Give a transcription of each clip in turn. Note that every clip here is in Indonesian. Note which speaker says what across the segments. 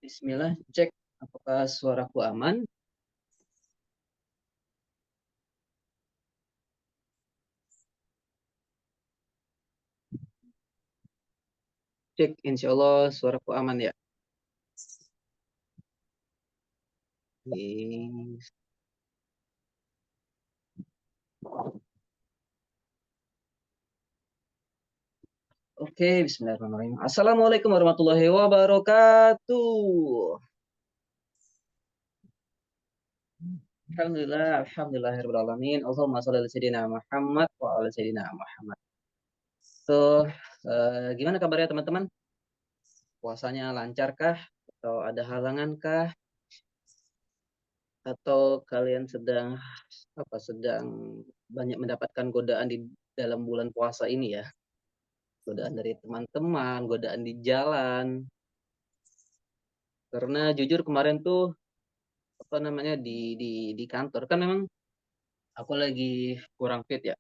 Speaker 1: Bismillah, cek apakah suaraku aman. Cek, insya Allah suaraku aman ya. Yes. Oke, Bismillahirrahmanirrahim. Assalamualaikum warahmatullahi wabarakatuh. Alhamdulillah, alhamdulillahirrahmanirrahim. Allahumma sholli ala sayyidina Muhammad wa ala sayyidina Muhammad. So, gimana kabarnya teman-teman? Puasanya lancarkah? Atau ada halangankah? Atau kalian sedang banyak mendapatkan godaan di dalam bulan puasa ini ya? Godaan dari teman-teman, godaan di jalan. Karena jujur kemarin tuh apa namanya di kantor kan memang aku lagi kurang fit ya.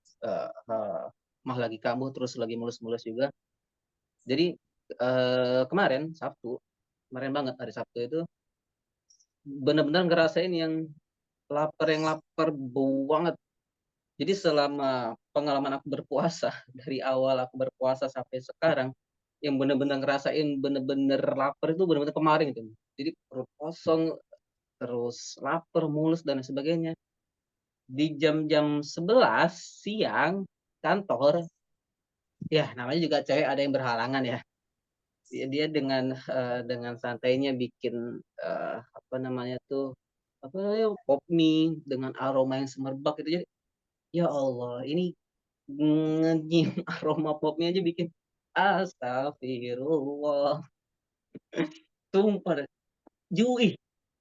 Speaker 1: Mah lagi kambuh terus lagi mulus-mulus juga. Jadi kemarin Sabtu, kemarin banget hari Sabtu itu benar-benar ngerasain yang lapar banget. Jadi selama pengalaman aku berpuasa dari awal aku berpuasa sampai sekarang yang benar-benar ngerasain benar-benar lapar itu benar-benar kemarin itu. Jadi perut kosong, terus lapar, mulus dan sebagainya. Di jam-jam 11 siang kantor, ya namanya juga cewek ada yang berhalangan ya. Dia dengan santainya bikin apa namanya tuh apa namanya pop mie dengan aroma yang semerbak itu jadi ya Allah ini ngenyim aroma popnya aja bikin astagfirullah sumpah Jui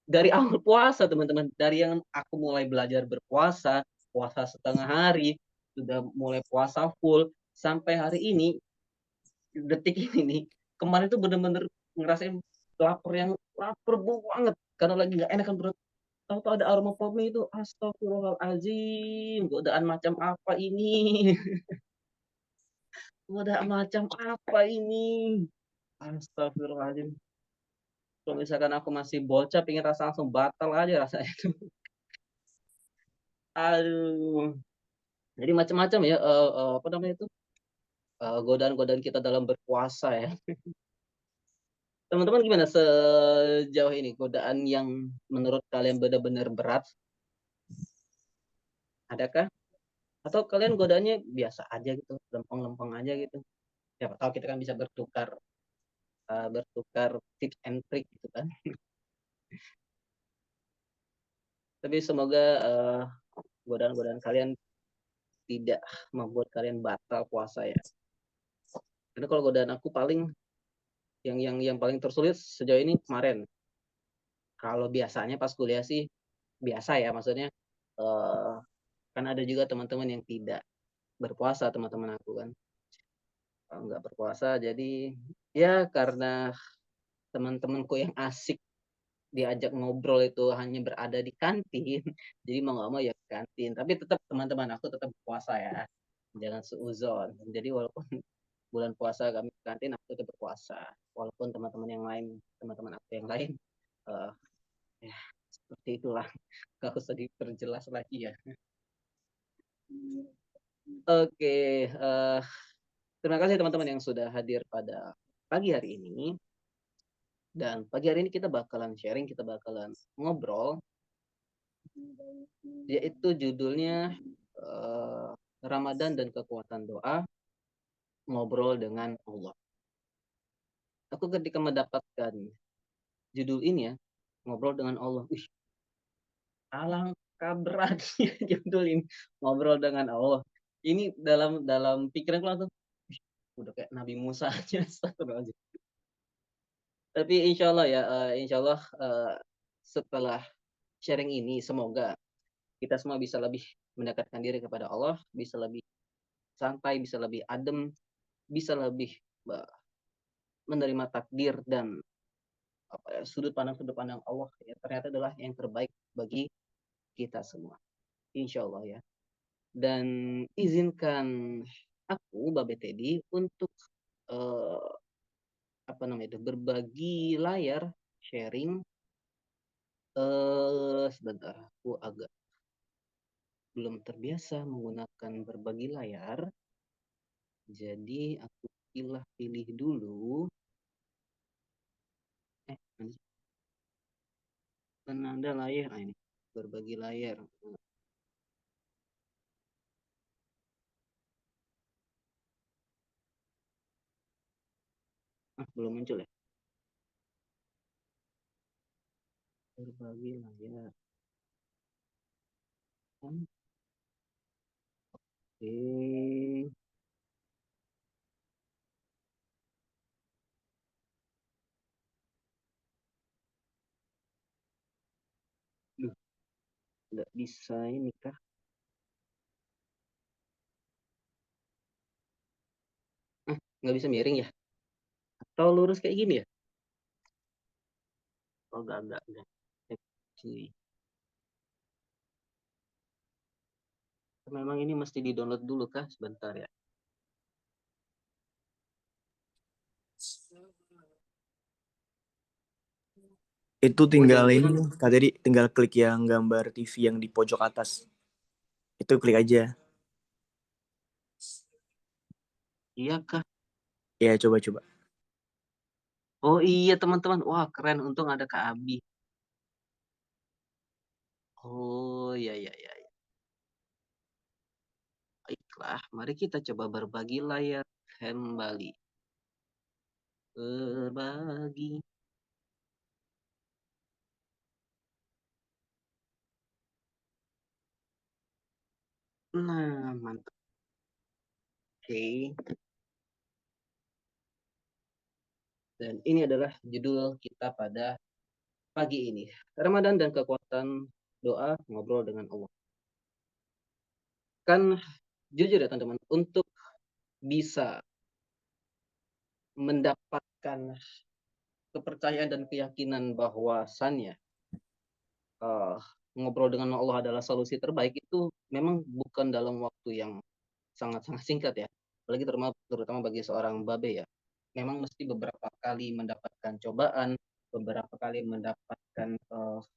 Speaker 1: dari awal puasa teman-teman dari yang aku mulai belajar berpuasa puasa setengah hari sudah mulai puasa full sampai hari ini detik ini nih kemarin tuh bener-bener ngerasain lapar banget karena lagi nggak enak kan perut tahu-tahu ada aroma popnya itu astagfirullahalazim godaan macam apa ini godaan macam apa ini astagfirullahalazim kalau misalkan aku masih bocah pengen rasa langsung batal aja rasanya aduh jadi macam-macam ya apa namanya itu godaan-godaan kita dalam berpuasa ya teman-teman gimana sejauh ini godaan yang menurut kalian benar-benar berat adakah atau kalian godaannya biasa aja gitu lempeng-lempeng aja gitu siapa tahu kita kan bisa bertukar tips and trick gitu kan tapi semoga godaan-godaan kalian tidak membuat kalian batal puasa ya karena kalau godaan aku paling yang paling tersulit sejauh ini kemarin kalau biasanya pas kuliah sih biasa ya maksudnya eh, kan ada juga teman-teman yang tidak berpuasa teman-teman aku kan nggak berpuasa jadi ya karena teman-temanku yang asik diajak ngobrol itu hanya berada di kantin jadi mau nggak mau ya ke kantin tapi tetap teman-teman aku tetap puasa ya jangan seuzon jadi walaupun bulan puasa kami ke kantin aku tetap berpuasa walaupun teman-teman yang lain teman-teman aku yang lain uh, ya seperti itulah nggak usah diperjelas lagi ya oke terima kasih teman-teman yang sudah hadir pada pagi hari ini dan pagi hari ini kita bakalan sharing kita bakalan ngobrol yaitu judulnya Ramadan dan kekuatan doa ngobrol dengan Allah. Aku ketika mendapatkan judul ini ya ngobrol dengan Allah, alangkah beratnya judul ini ngobrol dengan Allah. Ini dalam dalam pikiranku langsung udah kayak Nabi Musa aja. Tapi insya Allah ya, insya Allah setelah sharing ini semoga kita semua bisa lebih mendekatkan diri kepada Allah, bisa lebih santai, bisa lebih adem, bisa lebih menerima takdir dan apa ya, sudut pandang Allah ya, ternyata adalah yang terbaik bagi kita semua. Insya Allah ya. Dan izinkan aku, Babe Teddy, untuk eh, apa namanya itu berbagi layar, sharing. Sebentar, aku agak belum terbiasa menggunakan berbagi layar. Jadi aku pilih dulu. Penanda layar. Nah, ini berbagi layar. Belum muncul ya? Berbagi layar. Oke. Duh, nggak bisa ini kah? Nggak bisa miring ya? Atau lurus kayak gini ya? Oh, enggak. Cuy. Memang ini mesti di-download dulu kah? Sebentar ya.
Speaker 2: Itu tinggal ini,
Speaker 1: jangan-jangan
Speaker 2: Kak Teddy, tinggal klik yang gambar TV yang di pojok atas. Itu klik aja.
Speaker 1: iya kah?
Speaker 2: Ya, coba-coba.
Speaker 1: Oh iya teman-teman. Wah keren. Untung ada Kak Abi. Oh iya. Baiklah. Mari kita coba berbagi layar kembali. Berbagi. Nah, mantap. Oke. Dan ini adalah judul kita pada pagi ini. Ramadan dan kekuatan doa ngobrol dengan Allah. Kan jujur ya teman-teman, untuk bisa mendapatkan kepercayaan dan keyakinan bahwasannya uh, ngobrol dengan Allah adalah solusi terbaik itu memang bukan dalam waktu yang sangat-sangat singkat ya. Apalagi terutama bagi seorang babe ya. Memang mesti beberapa kali mendapatkan cobaan, beberapa kali mendapatkan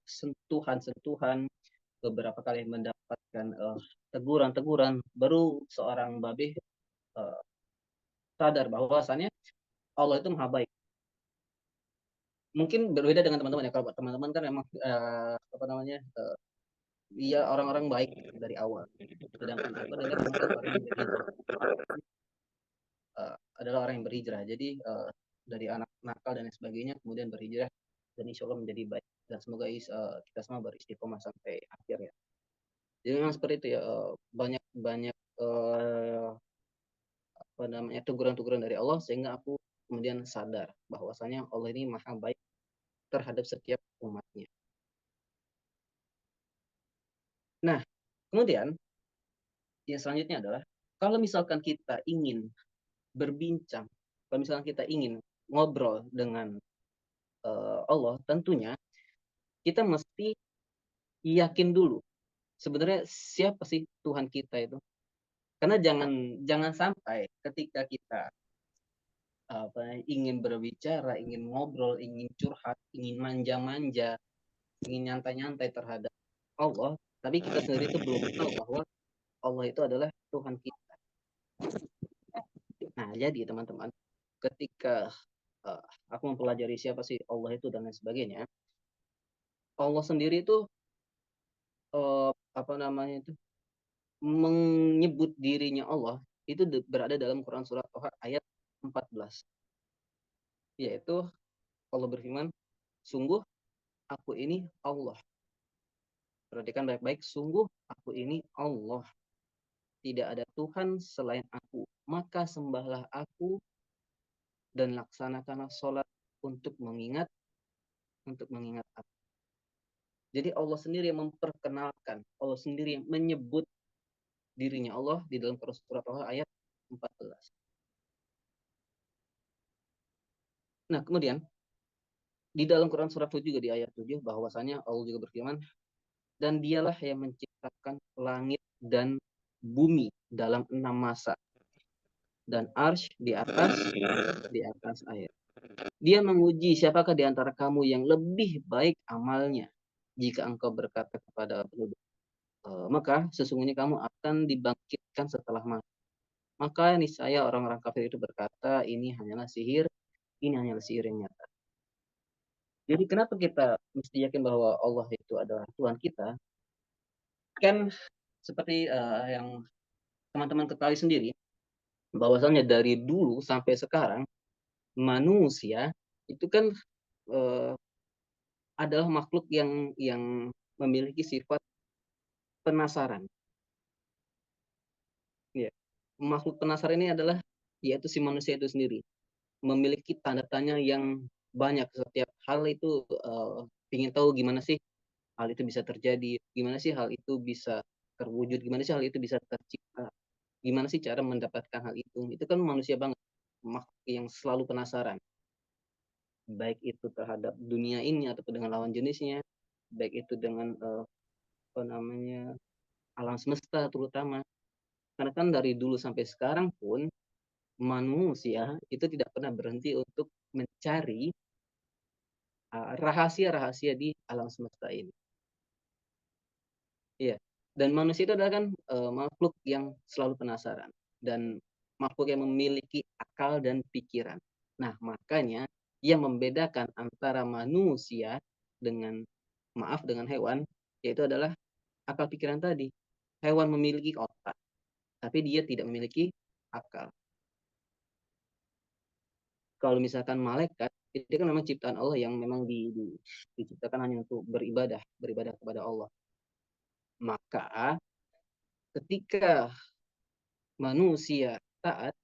Speaker 1: sentuhan-sentuhan, beberapa kali mendapatkan teguran-teguran, baru seorang babe uh, sadar bahwasannya Allah itu maha baik. Mungkin berbeda dengan teman-teman ya. Kalau teman-teman kan memang apa namanya, dia orang-orang baik dari awal. Sedangkan aku adalah termasuk orang yang berhijrah. Adalah orang yang berhijrah. Jadi dari anak nakal dan sebagainya kemudian berhijrah dan insya Allah menjadi baik. Dan semoga kita semua beristiqomah sampai akhir ya. Jadi memang seperti itu ya. Banyak apa namanya teguran-teguran dari Allah sehingga aku kemudian sadar bahwasanya Allah ini maha baik terhadap setiap umatnya. Nah, kemudian yang selanjutnya adalah kalau misalkan kita ingin berbincang, kalau misalkan kita ingin ngobrol dengan Allah, tentunya kita mesti yakin dulu sebenarnya siapa sih Tuhan kita itu. Karena jangan jangan sampai ketika kita ingin berbicara, ingin ngobrol, ingin curhat, ingin manja-manja, ingin nyantai-nyantai terhadap Allah, tapi kita sendiri itu belum tahu bahwa Allah itu adalah Tuhan kita. Nah, jadi teman-teman, ketika aku mempelajari siapa sih Allah itu dan lain sebagainya, Allah sendiri itu apa namanya itu menyebut dirinya Allah itu berada dalam Quran surat Toha ayat 14, yaitu Allah berfirman, sungguh aku ini Allah. Perhatikan baik-baik, sungguh aku ini Allah. Tidak ada Tuhan selain aku. Maka sembahlah aku dan laksanakanlah sholat untuk mengingat aku. Jadi Allah sendiri yang memperkenalkan, Allah sendiri yang menyebut dirinya Allah di dalam surat Toha ayat 14. Nah, kemudian di dalam Quran surat 7 juga di ayat 7 bahwasanya Allah juga berfirman, dan dialah yang menciptakan langit dan bumi dalam 6 masa dan arsy di atas air. Dia menguji siapakah di antara kamu yang lebih baik amalnya. Jika engkau berkata kepada penduduk, maka sesungguhnya kamu akan dibangkitkan setelah mati. Maka niscaya orang-orang kafir itu berkata, ini hanyalah sihir, ini hanyalah sihir yang nyata. Jadi kenapa kita mesti yakin bahwa Allah itu adalah Tuhan kita? Kan seperti yang teman-teman ketahui sendiri, bahwasannya dari dulu sampai sekarang manusia itu kan eh, adalah makhluk yang memiliki sifat penasaran. Ya. Makhluk penasaran ini adalah yaitu si manusia itu sendiri memiliki tanda tanya yang banyak. Setiap hal itu ingin tahu gimana sih hal itu bisa terjadi, gimana sih hal itu bisa terwujud, gimana sih hal itu bisa tercipta, gimana sih cara mendapatkan hal itu. Itu kan manusia banget, makhluk yang selalu penasaran, baik itu terhadap dunia ini ataupun dengan lawan jenisnya, baik itu dengan apa namanya alam semesta terutama. Karena kan dari dulu sampai sekarang pun manusia itu tidak pernah berhenti untuk mencari rahasia-rahasia di alam semesta ini. Iya. Dan manusia itu adalah kan makhluk yang selalu penasaran dan makhluk yang memiliki akal dan pikiran. Nah, makanya yang membedakan antara manusia dengan dengan hewan yaitu adalah akal pikiran tadi. Hewan memiliki otak, tapi dia tidak memiliki akal. Kalau misalkan malaikat, itu kan memang ciptaan Allah yang memang diciptakan hanya untuk beribadah kepada Allah. Maka ketika manusia taat,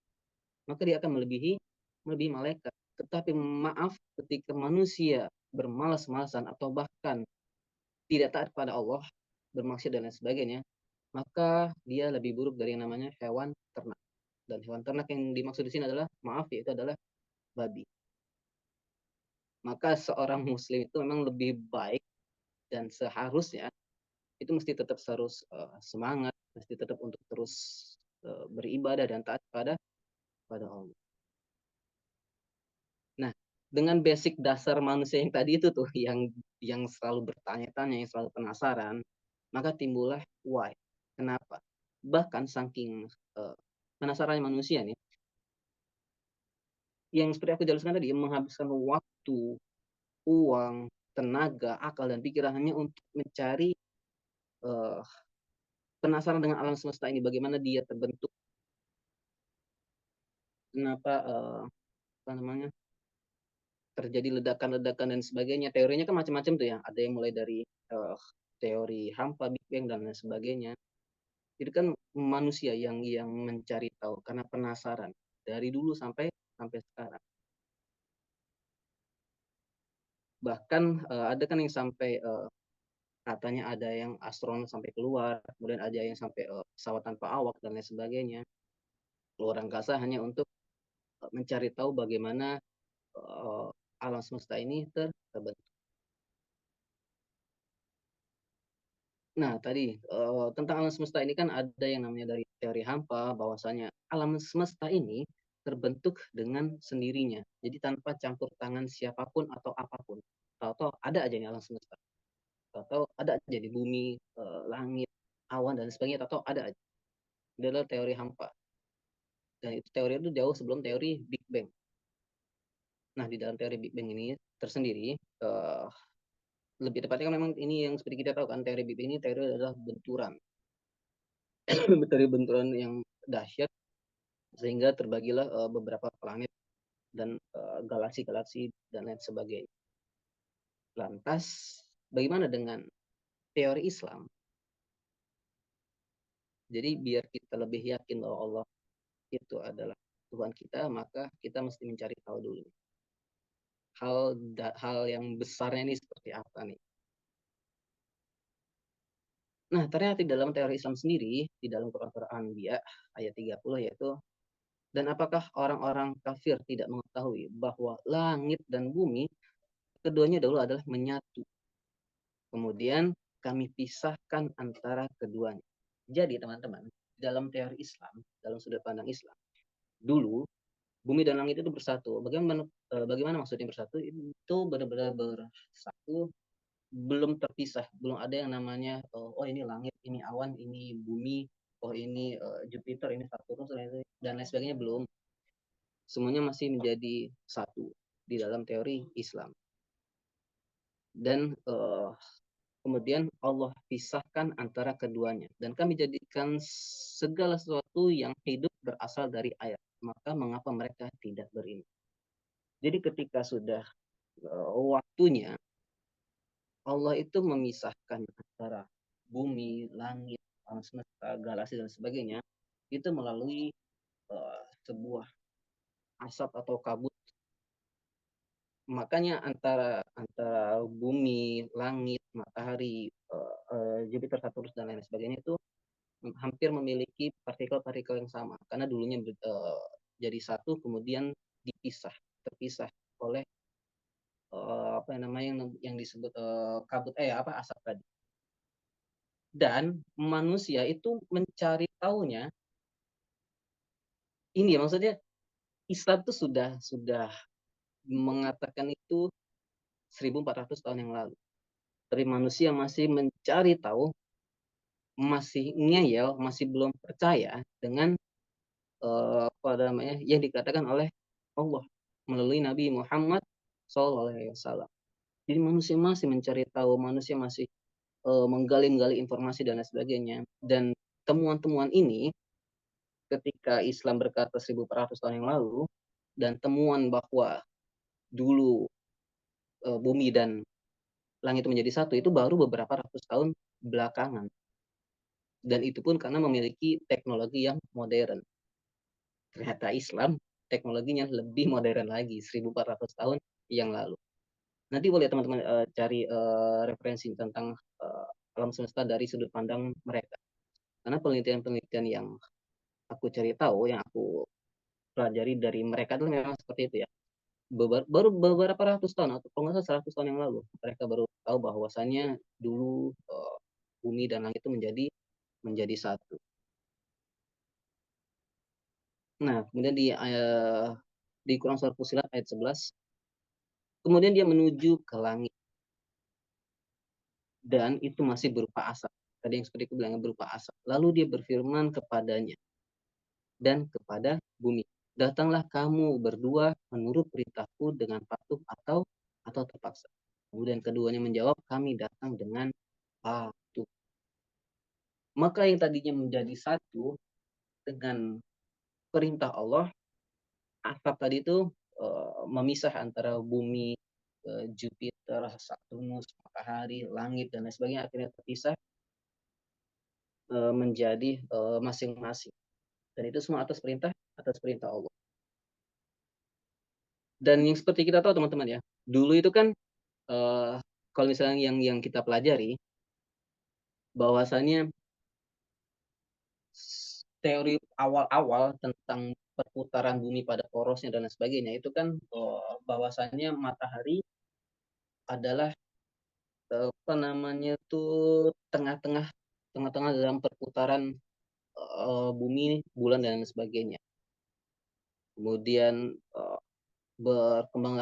Speaker 1: maka dia akan melebihi malaikat. Tetapi maaf, ketika manusia bermalas-malasan atau bahkan tidak taat kepada Allah, bermaksiat dan lain sebagainya, maka dia lebih buruk dari yang namanya hewan ternak. Dan hewan ternak yang dimaksud di sini adalah, maaf, yaitu adalah babi. Maka seorang muslim itu memang lebih baik dan seharusnya itu mesti tetap harus semangat, mesti tetap untuk terus beribadah dan taat pada Allah. Nah, dengan basic dasar manusia yang tadi itu tuh, yang selalu bertanya-tanya, yang selalu penasaran, maka timbullah why, kenapa. Bahkan saking penasarannya manusia nih, yang seperti aku jelaskan tadi, yang menghabiskan waktu, uang, tenaga, akal, dan pikiran hanya untuk mencari uh, penasaran dengan alam semesta ini, bagaimana dia terbentuk, kenapa apa namanya terjadi ledakan-ledakan dan sebagainya. Teorinya kan macam-macam tuh ya. Ada yang mulai dari teori hampa, Big Bang dan lain sebagainya. Itu kan manusia yang mencari tahu karena penasaran dari dulu sampai sampai sekarang. Bahkan ada kan yang sampai katanya ada yang astronot sampai keluar, kemudian ada yang sampai pesawat tanpa awak dan lain sebagainya. Keluar angkasa hanya untuk mencari tahu bagaimana alam semesta ini terbentuk. Nah, tadi tentang alam semesta ini kan ada yang namanya dari teori hampa, bahwasanya alam semesta ini terbentuk dengan sendirinya. Jadi tanpa campur tangan siapapun atau apapun. Tahu-tahu ada aja nih alam semesta. Tahu-tahu ada aja di bumi, langit, awan dan sebagainya. Tahu-tahu ada aja. Itu adalah teori hampa. Dan itu teori itu jauh sebelum teori Big Bang. Nah, di dalam teori Big Bang ini tersendiri, lebih tepatnya kan memang ini yang seperti kita tahu kan, teori Big Bang ini teori adalah benturan. Teori benturan yang dahsyat sehingga terbagilah beberapa planet dan galaksi-galaksi dan lain sebagainya. Lantas, bagaimana dengan teori Islam? Jadi biar kita lebih yakin bahwa Allah itu adalah Tuhan kita, maka kita mesti mencari tahu dulu hal yang besarnya ini seperti apa nih. Nah, ternyata di dalam teori Islam sendiri, di dalam Quran Anbiya ayat 30 yaitu, dan apakah orang-orang kafir tidak mengetahui bahwa langit dan bumi keduanya dahulu adalah menyatu. Kemudian kami pisahkan antara keduanya. Jadi teman-teman, dalam teori Islam, dalam sudut pandang Islam, dulu bumi dan langit itu bersatu. Bagaimana maksudnya bersatu? Itu benar-benar bersatu, belum terpisah, belum ada yang namanya oh ini langit, ini awan, ini bumi, oh ini Jupiter, ini Saturnus dan lain sebagainya, belum. Semuanya masih menjadi satu di dalam teori Islam. Dan kemudian Allah pisahkan antara keduanya. Dan kami jadikan segala sesuatu yang hidup berasal dari air. Maka mengapa mereka tidak beriman? Jadi ketika sudah waktunya, Allah itu memisahkan antara bumi, langit, alam semesta, galaksi dan sebagainya, itu melalui sebuah asap atau kabut. Makanya antara antara bumi, langit, matahari, Jupiter, Saturnus dan lain sebagainya itu hampir memiliki partikel-partikel yang sama karena dulunya jadi satu kemudian terpisah oleh apa namanya yang disebut kabut asap tadi. Dan manusia itu mencari taunya ini ya, maksudnya Islam itu sudah mengatakan itu 1400 tahun yang lalu. Tapi manusia masih mencari tahu, masih ngeyel, masih belum percaya dengan apa namanya yang dikatakan oleh Allah melalui Nabi Muhammad SAW. Jadi manusia masih mencari tahu, manusia masih menggali-gali informasi dan lain sebagainya. Dan temuan-temuan ini ketika Islam berkata 1400 tahun yang lalu, dan temuan bahwa dulu bumi dan langit itu menjadi satu itu baru beberapa ratus tahun belakangan. Dan itu pun karena memiliki teknologi yang modern. Ternyata Islam teknologinya lebih modern lagi 1400 tahun yang lalu. Nanti boleh teman-teman cari referensi tentang alam semesta dari sudut pandang mereka. Karena penelitian-penelitian yang aku cari tahu, yang aku pelajari dari mereka itu memang seperti itu ya. Baru beberapa ratus tahun atau kalau nggak salah 100 tahun yang lalu mereka baru tahu bahwasannya dulu bumi dan langit itu menjadi satu. Nah, kemudian di Quran Surah Fussilat ayat 11, kemudian dia menuju ke langit dan itu masih berupa asap. Tadi yang seperti aku bilang berupa asap. Lalu dia berfirman kepadanya dan kepada bumi, datanglah kamu berdua menurut perintahku dengan patuh atau terpaksa. Kemudian keduanya menjawab, kami datang dengan patuh. Maka yang tadinya menjadi satu dengan perintah Allah, asap tadi itu memisah antara bumi, Jupiter, Saturnus, matahari, langit dan lain sebagainya akhirnya terpisah menjadi masing-masing. Dan itu semua atas perintah Allah. Dan yang seperti kita tahu teman-teman ya, dulu itu kan kalau misalnya yang kita pelajari bahwasannya teori awal-awal tentang perputaran bumi pada porosnya dan lain sebagainya itu kan bahwasannya matahari adalah apa namanya tuh tengah-tengah dalam perputaran bumi, bulan dan lain sebagainya. Kemudian berkembang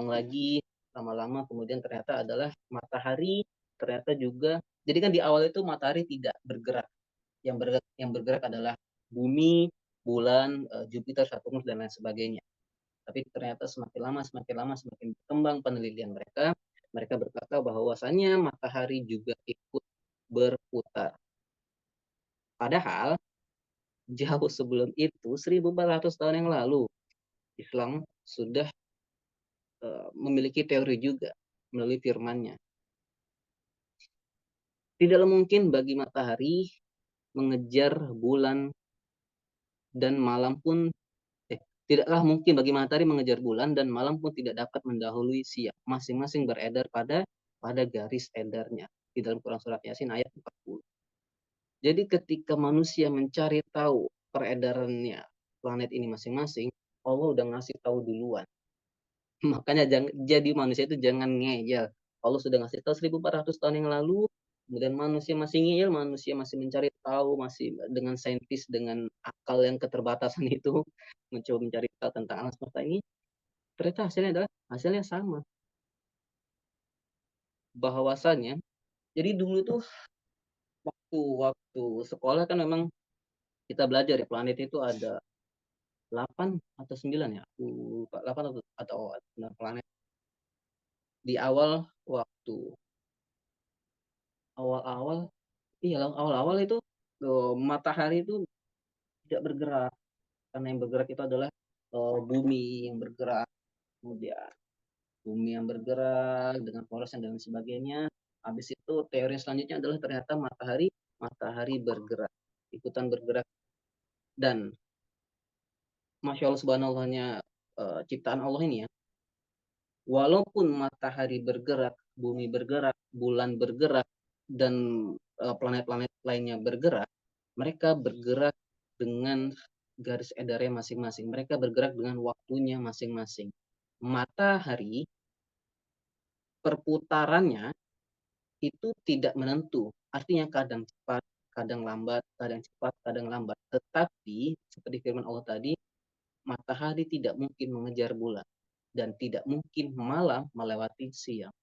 Speaker 1: lagi lama-lama kemudian ternyata adalah matahari ternyata juga, jadi kan di awal itu matahari tidak bergerak, yang bergerak adalah bumi, bulan, Jupiter, Saturnus dan lain sebagainya. Tapi ternyata semakin berkembang penelitian mereka, mereka berkata bahwasannya matahari juga ikut berputar. Padahal jauh sebelum itu 1400 tahun yang lalu Islam sudah memiliki teori juga melalui firman-Nya. Tidaklah mungkin bagi matahari mengejar bulan dan malam pun tidaklah mungkin bagi matahari mengejar bulan dan malam pun tidak dapat mendahului siang. Masing-masing beredar pada garis edarnya. Di dalam Quran surat Yasin ayat 40. Jadi ketika manusia mencari tahu peredarannya planet ini masing-masing, Allah udah ngasih tahu duluan. Makanya jadi manusia itu jangan ngeyel. Allah sudah ngasih tahu 1400 tahun yang lalu Kemudian manusia masih ngeyel, manusia masih mencari tahu, masih dengan saintis, dengan akal yang keterbatasan itu, mencoba mencari tahu tentang alam semesta ini, ternyata hasilnya sama. Bahwasanya, jadi dulu tuh waktu sekolah kan memang kita belajar ya, planet itu ada 8 atau 9 ya, aku lupa, 8 atau 9 planet. Di waktu awal-awal, iya awal-awal itu matahari itu tidak bergerak, karena yang bergerak itu adalah bumi yang bergerak, kemudian bumi yang bergerak dengan porosnya dan sebagainya. Habis itu teori selanjutnya adalah ternyata matahari bergerak, ikutan bergerak. Dan Masya Allah subhanallahnya ciptaan Allah ini ya, walaupun matahari bergerak, bumi bergerak, bulan bergerak, dan planet-planet lainnya bergerak, mereka bergerak dengan garis edarnya masing-masing. Mereka bergerak dengan waktunya masing-masing. Matahari, perputarannya itu tidak menentu. Artinya kadang cepat, kadang lambat, kadang cepat, kadang lambat. Tetapi, seperti firman Allah tadi, matahari tidak mungkin mengejar bulan. Dan tidak mungkin malam melewati siang.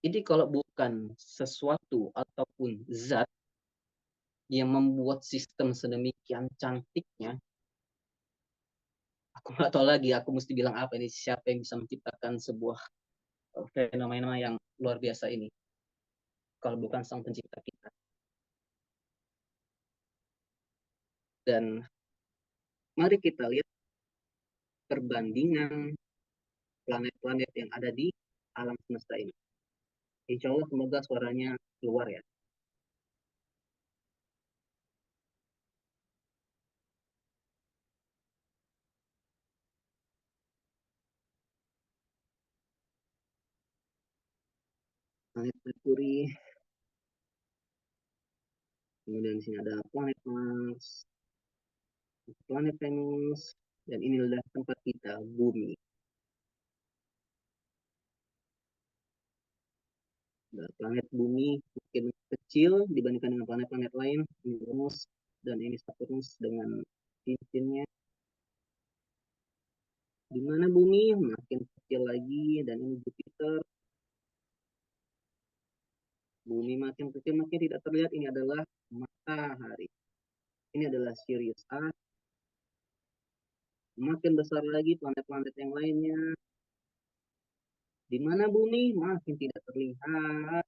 Speaker 1: Jadi kalau bukan sesuatu ataupun zat yang membuat sistem sedemikian cantiknya, aku nggak tahu lagi aku mesti bilang apa ini, siapa yang bisa menciptakan sebuah fenomena yang luar biasa ini kalau bukan sang pencipta kita. Dan mari kita lihat perbandingan planet-planet yang ada di alam semesta ini. Insya Allah semoga suaranya keluar ya. Planet Merkuri, kemudian di sini ada planet Mars, planet Venus, dan ini adalah tempat kita, bumi. Nah, planet bumi mungkin kecil dibandingkan dengan planet-planet lain, ini Venus dan ini Saturnus dengan cincinnya. Di mana bumi makin kecil lagi, dan ini Jupiter. Bumi makin kecil, makin tidak terlihat, ini adalah matahari. Ini adalah Sirius A. Makin besar lagi planet-planet yang lainnya. Di mana bumi makin tidak terlihat.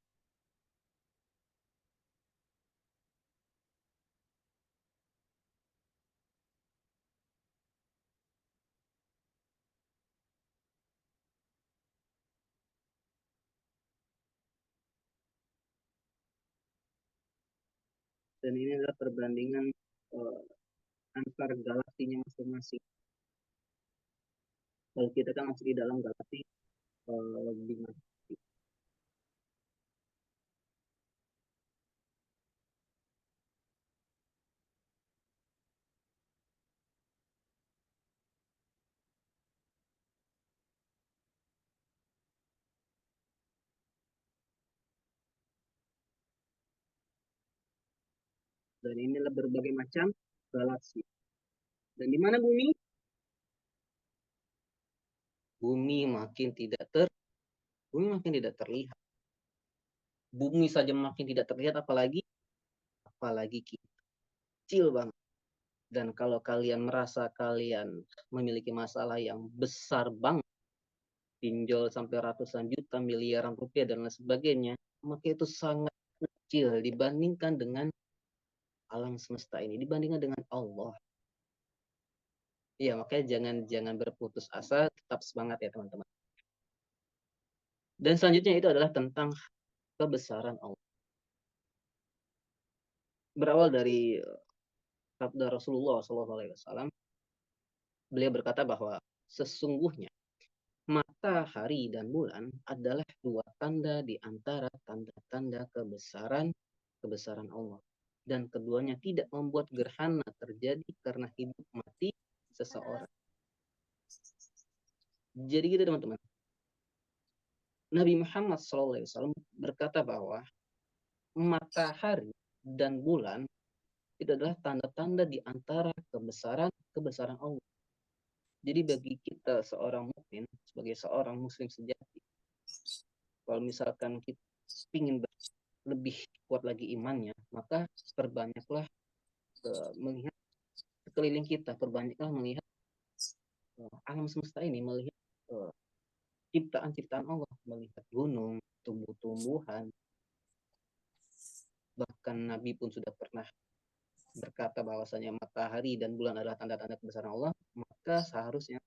Speaker 1: Dan ini adalah perbandingan uh, antar galaksinya masing-masing. Kalau kita kan masih di dalam galaksi Bima. Dan inilah berbagai macam galaksi. Dan di mana bumi? Bumi makin tidak bumi makin tidak terlihat. Bumi saja makin tidak terlihat, apalagi kecil banget. Dan kalau kalian merasa kalian memiliki masalah yang besar banget, pinjol sampai ratusan juta, miliaran rupiah dan lain sebagainya, maka itu sangat kecil dibandingkan dengan alam semesta ini, dibandingkan dengan Allah. Iya, makanya jangan berputus asa, tetap semangat ya teman-teman. Dan selanjutnya itu adalah tentang kebesaran Allah. Berawal dari sabda Rasulullah SAW, beliau berkata bahwa sesungguhnya matahari dan bulan adalah dua tanda di antara tanda-tanda kebesaran Allah. Dan keduanya tidak membuat gerhana terjadi karena hidup mati seseorang. Jadi gitu teman-teman. Nabi Muhammad SAW berkata bahwa matahari dan bulan itu adalah tanda-tanda di antara kebesaran Allah. Jadi bagi kita seorang mukmin, sebagai seorang muslim sejati, kalau misalkan kita ingin lebih kuat lagi imannya, maka perbanyaklah melihat sekeliling kita, perbanyaklah melihat alam semesta ini, melihat ciptaan-ciptaan Allah, melihat gunung, tumbuh-tumbuhan, bahkan Nabi pun sudah pernah berkata bahwasanya matahari dan bulan adalah tanda-tanda kebesaran Allah, maka seharusnya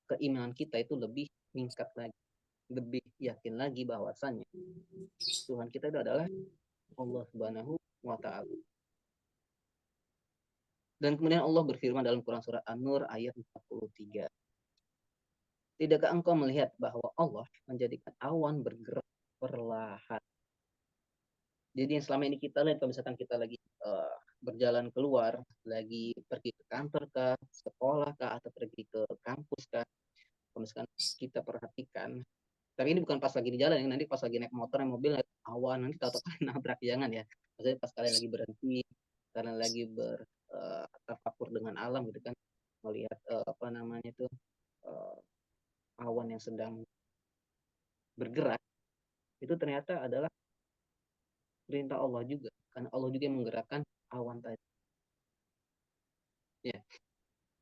Speaker 1: keimanan kita itu lebih meningkat lagi, lebih yakin lagi bahwasanya Tuhan kita itu adalah Allah Subhanahu wa taala. Dan kemudian Allah berfirman dalam Quran surah An-Nur ayat 43. Tidakkah engkau melihat bahwa Allah menjadikan awan bergerak perlahan? Jadi yang selama ini kita lihat, kalau misalkan kita lagi berjalan keluar, lagi pergi ke kantor kah, sekolah kah, atau pergi ke kampus kah, kalau misalkan kita perhatikan, tapi ini bukan pas lagi di jalan, nanti pas lagi naik motor, naik mobil, naik awan, nanti tahu-tahu nabrak, jangan ya. Maksudnya pas kalian lagi berhenti, kalian lagi tertafakur dengan alam gitu kan, melihat apa namanya itu awan yang sedang bergerak, itu ternyata adalah perintah Allah juga, karena Allah juga yang menggerakkan awan tadi. Ya.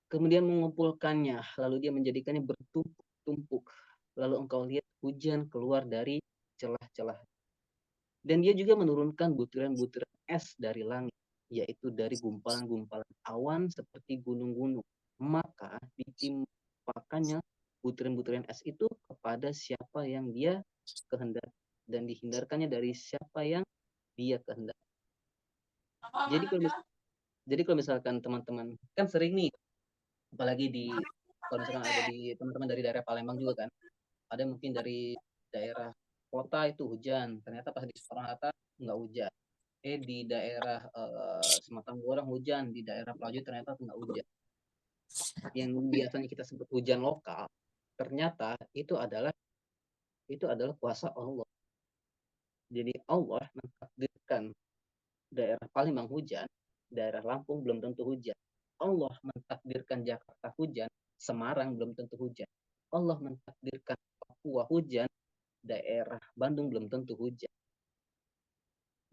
Speaker 1: Kemudian mengumpulkannya, lalu dia menjadikannya bertumpuk-tumpuk. Lalu engkau lihat hujan keluar dari celah-celah. Dan dia juga menurunkan butiran-butiran es dari langit, yaitu dari gumpalan-gumpalan awan seperti gunung-gunung. Maka ditimpakannya butiran-butiran es itu kepada siapa yang dia kehendaki, dan dihindarkannya dari siapa yang dia kehendaki. Jadi kalau misalkan teman-teman kan sering nih, apalagi kalau misalkan ada di teman-teman dari daerah Palembang juga kan, ada mungkin dari daerah kota itu hujan, ternyata pas di Soekarno-Hatta nggak hujan. Di daerah Sematang Gorang hujan, di daerah Pelaju ternyata nggak hujan. Yang biasanya kita sebut hujan lokal, ternyata itu adalah kuasa Allah. Jadi Allah mentakdirkan daerah Palembang hujan, daerah Lampung belum tentu hujan. Allah mentakdirkan Jakarta hujan, Semarang belum tentu hujan. Allah mentakdirkan Papua hujan, daerah Bandung belum tentu hujan.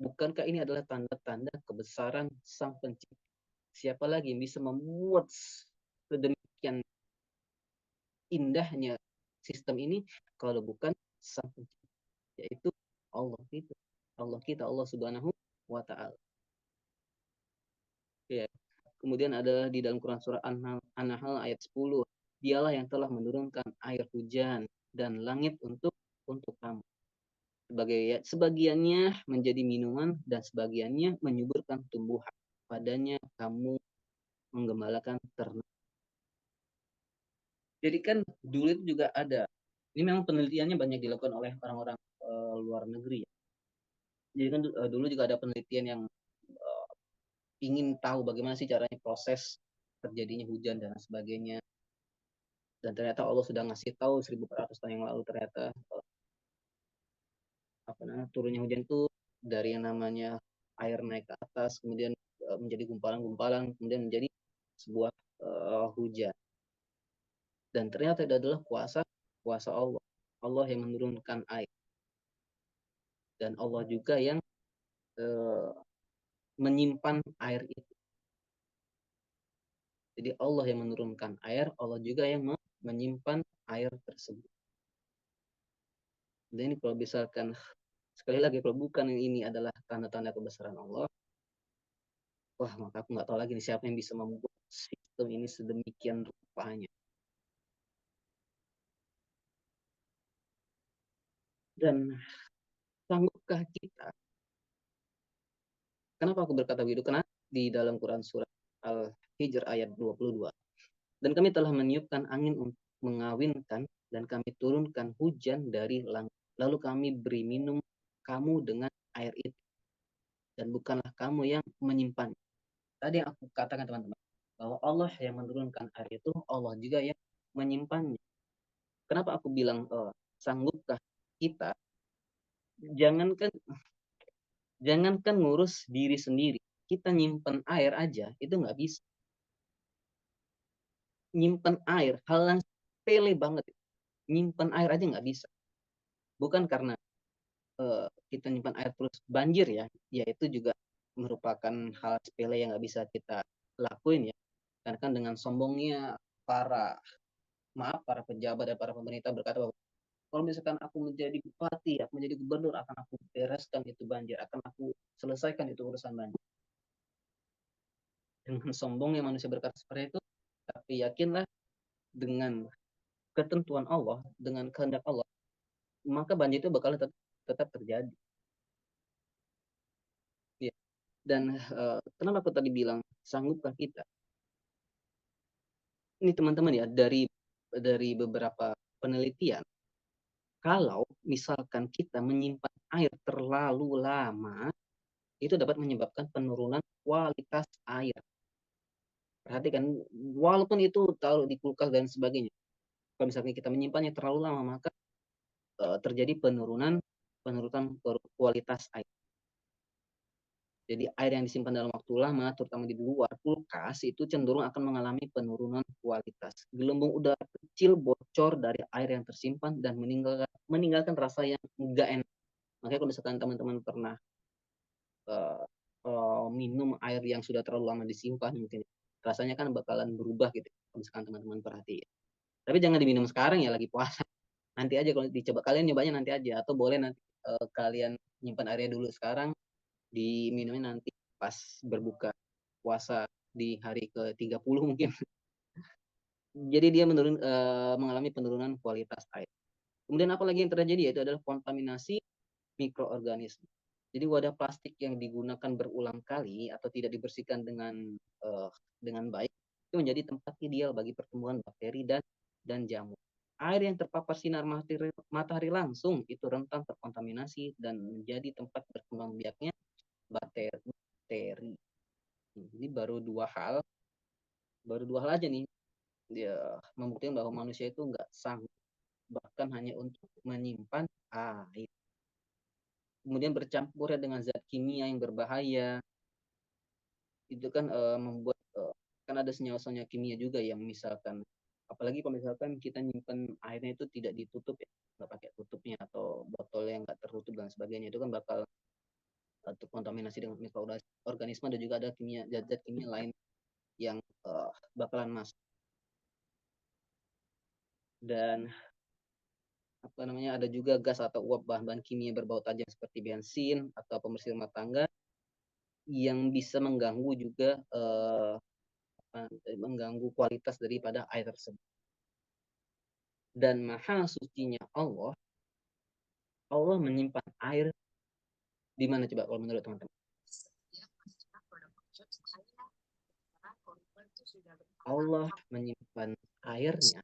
Speaker 1: Bukankah ini adalah tanda-tanda kebesaran Sang Pencipta? Siapa lagi yang bisa membuat sedemikian indahnya sistem ini kalau bukan Sang Pencipta, yaitu Allah itu. Allah Subhanahu wa taala. Ya. Kemudian ada di dalam Quran surah An-Nahl ayat 10. Dialah yang telah menurunkan air hujan dan langit untuk kamu. Sebagiannya menjadi minuman dan sebagiannya menyuburkan tumbuhan. Padanya kamu menggembalakan ternak. Jadi kan dulu itu juga ada. Ini memang penelitiannya banyak dilakukan oleh orang-orang luar negeri. Ya. Jadi kan dulu juga ada penelitian yang ingin tahu bagaimana sih caranya proses terjadinya hujan dan sebagainya. Dan ternyata Allah sudah ngasih tahu 1400 tahun yang lalu ternyata turunnya hujan itu dari yang namanya air naik ke atas, kemudian menjadi gumpalan-gumpalan, kemudian menjadi sebuah hujan. Dan ternyata itu adalah kuasa Allah. Allah yang menurunkan air. Dan Allah juga yang menyimpan air itu. Jadi Allah yang menurunkan air, Allah juga yang menyimpan air tersebut. Dan ini kalau misalkan, sekali lagi, kalau bukan ini adalah tanda-tanda kebesaran Allah, wah, maka aku nggak tahu lagi nih siapa yang bisa membuat sistem ini sedemikian rupanya. Dan sanggupkah kita? Kenapa aku berkata begitu? Karena di dalam Quran surah Al-Hijr ayat 22. Dan kami telah meniupkan angin untuk mengawinkan, dan kami turunkan hujan dari langit. Lalu kami beri minum kamu dengan air itu. Dan bukanlah kamu yang menyimpan. Tadi yang aku katakan teman-teman, bahwa Allah yang menurunkan air itu, Allah juga yang menyimpannya. Kenapa aku bilang sanggupkah kita? Jangankan Jangankan ngurus diri sendiri, kita nyimpen air aja itu nggak bisa. Nyimpen air, hal yang sepele banget. Nyimpen air aja nggak bisa. Bukan karena kita nyimpan air terus banjir ya, ya itu juga merupakan hal sepele yang nggak bisa kita lakuin ya. Karena kan dengan sombongnya para pejabat dan para pemerintah berkata bahwa kalau misalkan aku menjadi bupati, aku menjadi gubernur, akan aku bereskan itu banjir, akan aku selesaikan itu urusan banjir. Dengan sombongnya manusia berkata seperti itu, tapi yakinlah dengan ketentuan Allah, dengan kehendak Allah, maka banjir itu bakal tetap terjadi. Ya. Dan kenapa aku tadi bilang sanggupkah kita? Ini teman-teman ya, dari beberapa penelitian, kalau misalkan kita menyimpan air terlalu lama, itu dapat menyebabkan penurunan kualitas air. Perhatikan, walaupun itu taruh di kulkas dan sebagainya, kalau misalnya kita menyimpannya terlalu lama, maka terjadi penurunan kualitas air. Jadi air yang disimpan dalam waktu lama, terutama di luar kulkas, itu cenderung akan mengalami penurunan kualitas. Gelembung udara kecil bocor dari air yang tersimpan dan meninggalkan rasa yang enggak enak. Makanya kalau misalkan teman-teman pernah minum air yang sudah terlalu lama disimpan, mungkin rasanya kan bakalan berubah gitu. Kalau misalkan teman-teman perhatiin. Tapi jangan diminum sekarang ya, lagi puasa. Nanti aja kalau dicoba, kalian nyobanya nanti aja. Atau boleh nanti kalian nyimpan airnya dulu sekarang, diminumnya nanti pas berbuka puasa di hari ke-30 mungkin. Jadi dia mengalami penurunan kualitas air. Kemudian apa lagi yang terjadi, yaitu adalah kontaminasi mikroorganisme. Jadi wadah plastik yang digunakan berulang kali atau tidak dibersihkan dengan baik itu menjadi tempat ideal bagi pertumbuhan bakteri dan jamur. Air yang terpapar sinar matahari langsung itu rentan terkontaminasi dan menjadi tempat berkembang biaknya bakteri. Jadi baru dua hal aja nih dia membuktikan bahwa manusia itu nggak sanggup bahkan hanya untuk menyimpan air. Kemudian bercampurnya dengan zat kimia yang berbahaya, itu kan membuat kan ada senyawa-senyawa kimia juga yang misalkan, apalagi kalau misalkan kita nyimpan airnya itu tidak ditutup ya, nggak pakai tutupnya atau botol yang nggak tertutup dan sebagainya, itu kan bakal terkontaminasi dengan mikroorganisme dan juga ada zat-zat kimia lain yang bakalan masuk. Dan apa namanya, ada juga gas atau uap bahan-bahan kimia berbau tajam seperti bensin atau pembersih rumah tangga yang bisa mengganggu juga mengganggu kualitas daripada air tersebut. Dan maha sucinya Allah, Allah menyimpan air di mana coba kalau menurut teman-teman? Allah menyimpan airnya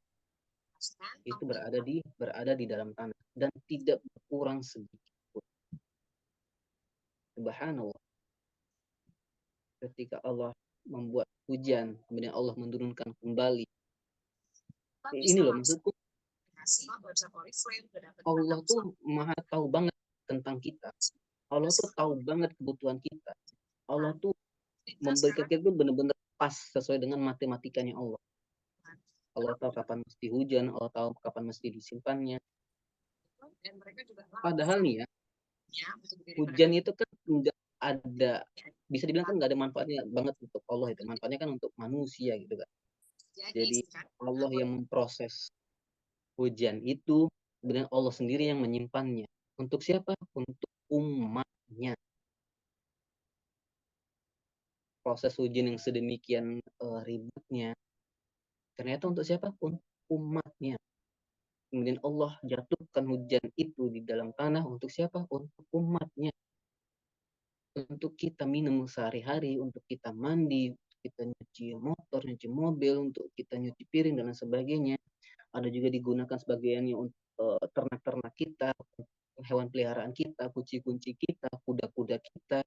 Speaker 1: itu berada di dalam tanah dan tidak berkurang sedikit pun. Subhanallah. Ketika Allah membuat hujan, kemudian Allah menurunkan kembali. Ini loh maksudku, Allah tuh maha tahu banget tentang kita. Allah tuh tahu banget kebutuhan kita. Allah tuh memberikan kita tuh benar-benar pas sesuai dengan matematikanya Allah. Allah tahu kapan mesti hujan, Allah tahu kapan mesti disimpannya. Padahal nih ya, hujan itu kan nggak ada, bisa dibilang kan nggak ada manfaatnya banget untuk Allah itu. Manfaatnya kan untuk manusia gitu kan. Jadi Allah yang memproses hujan itu, kemudian Allah sendiri yang menyimpannya. Untuk siapa? Untuk umatnya. Proses hujan yang sedemikian ribetnya, ternyata untuk siapa? Untuk umatnya. Kemudian Allah jatuhkan hujan itu di dalam tanah untuk siapa? Untuk umatnya. Untuk kita minum sehari-hari, untuk kita mandi, kita nyuci motor, nyuci mobil, untuk kita nyuci piring dan sebagainya. Ada juga digunakan sebagiannya untuk ternak-ternak kita, hewan peliharaan kita, kunci-kunci kita, kuda-kuda kita.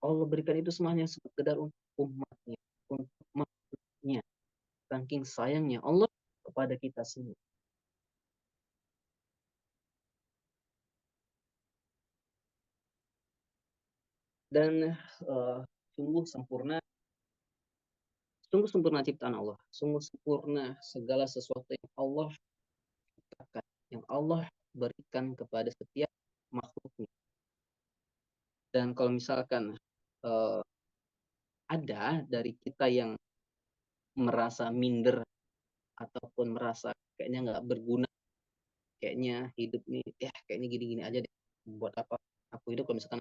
Speaker 1: Allah berikan itu semuanya sekedar untuk umatnya, untuk makhluknya. Saking sayangnya Allah kepada kita semua. Dan sungguh sempurna ciptaan Allah, sungguh sempurna segala sesuatu yang Allah ciptakan, yang Allah berikan kepada setiap makhluknya. Dan kalau misalkan ada dari kita yang merasa minder ataupun merasa kayaknya nggak berguna, kayaknya hidup nih kayaknya gini-gini aja deh, buat apa aku hidup kalau misalkan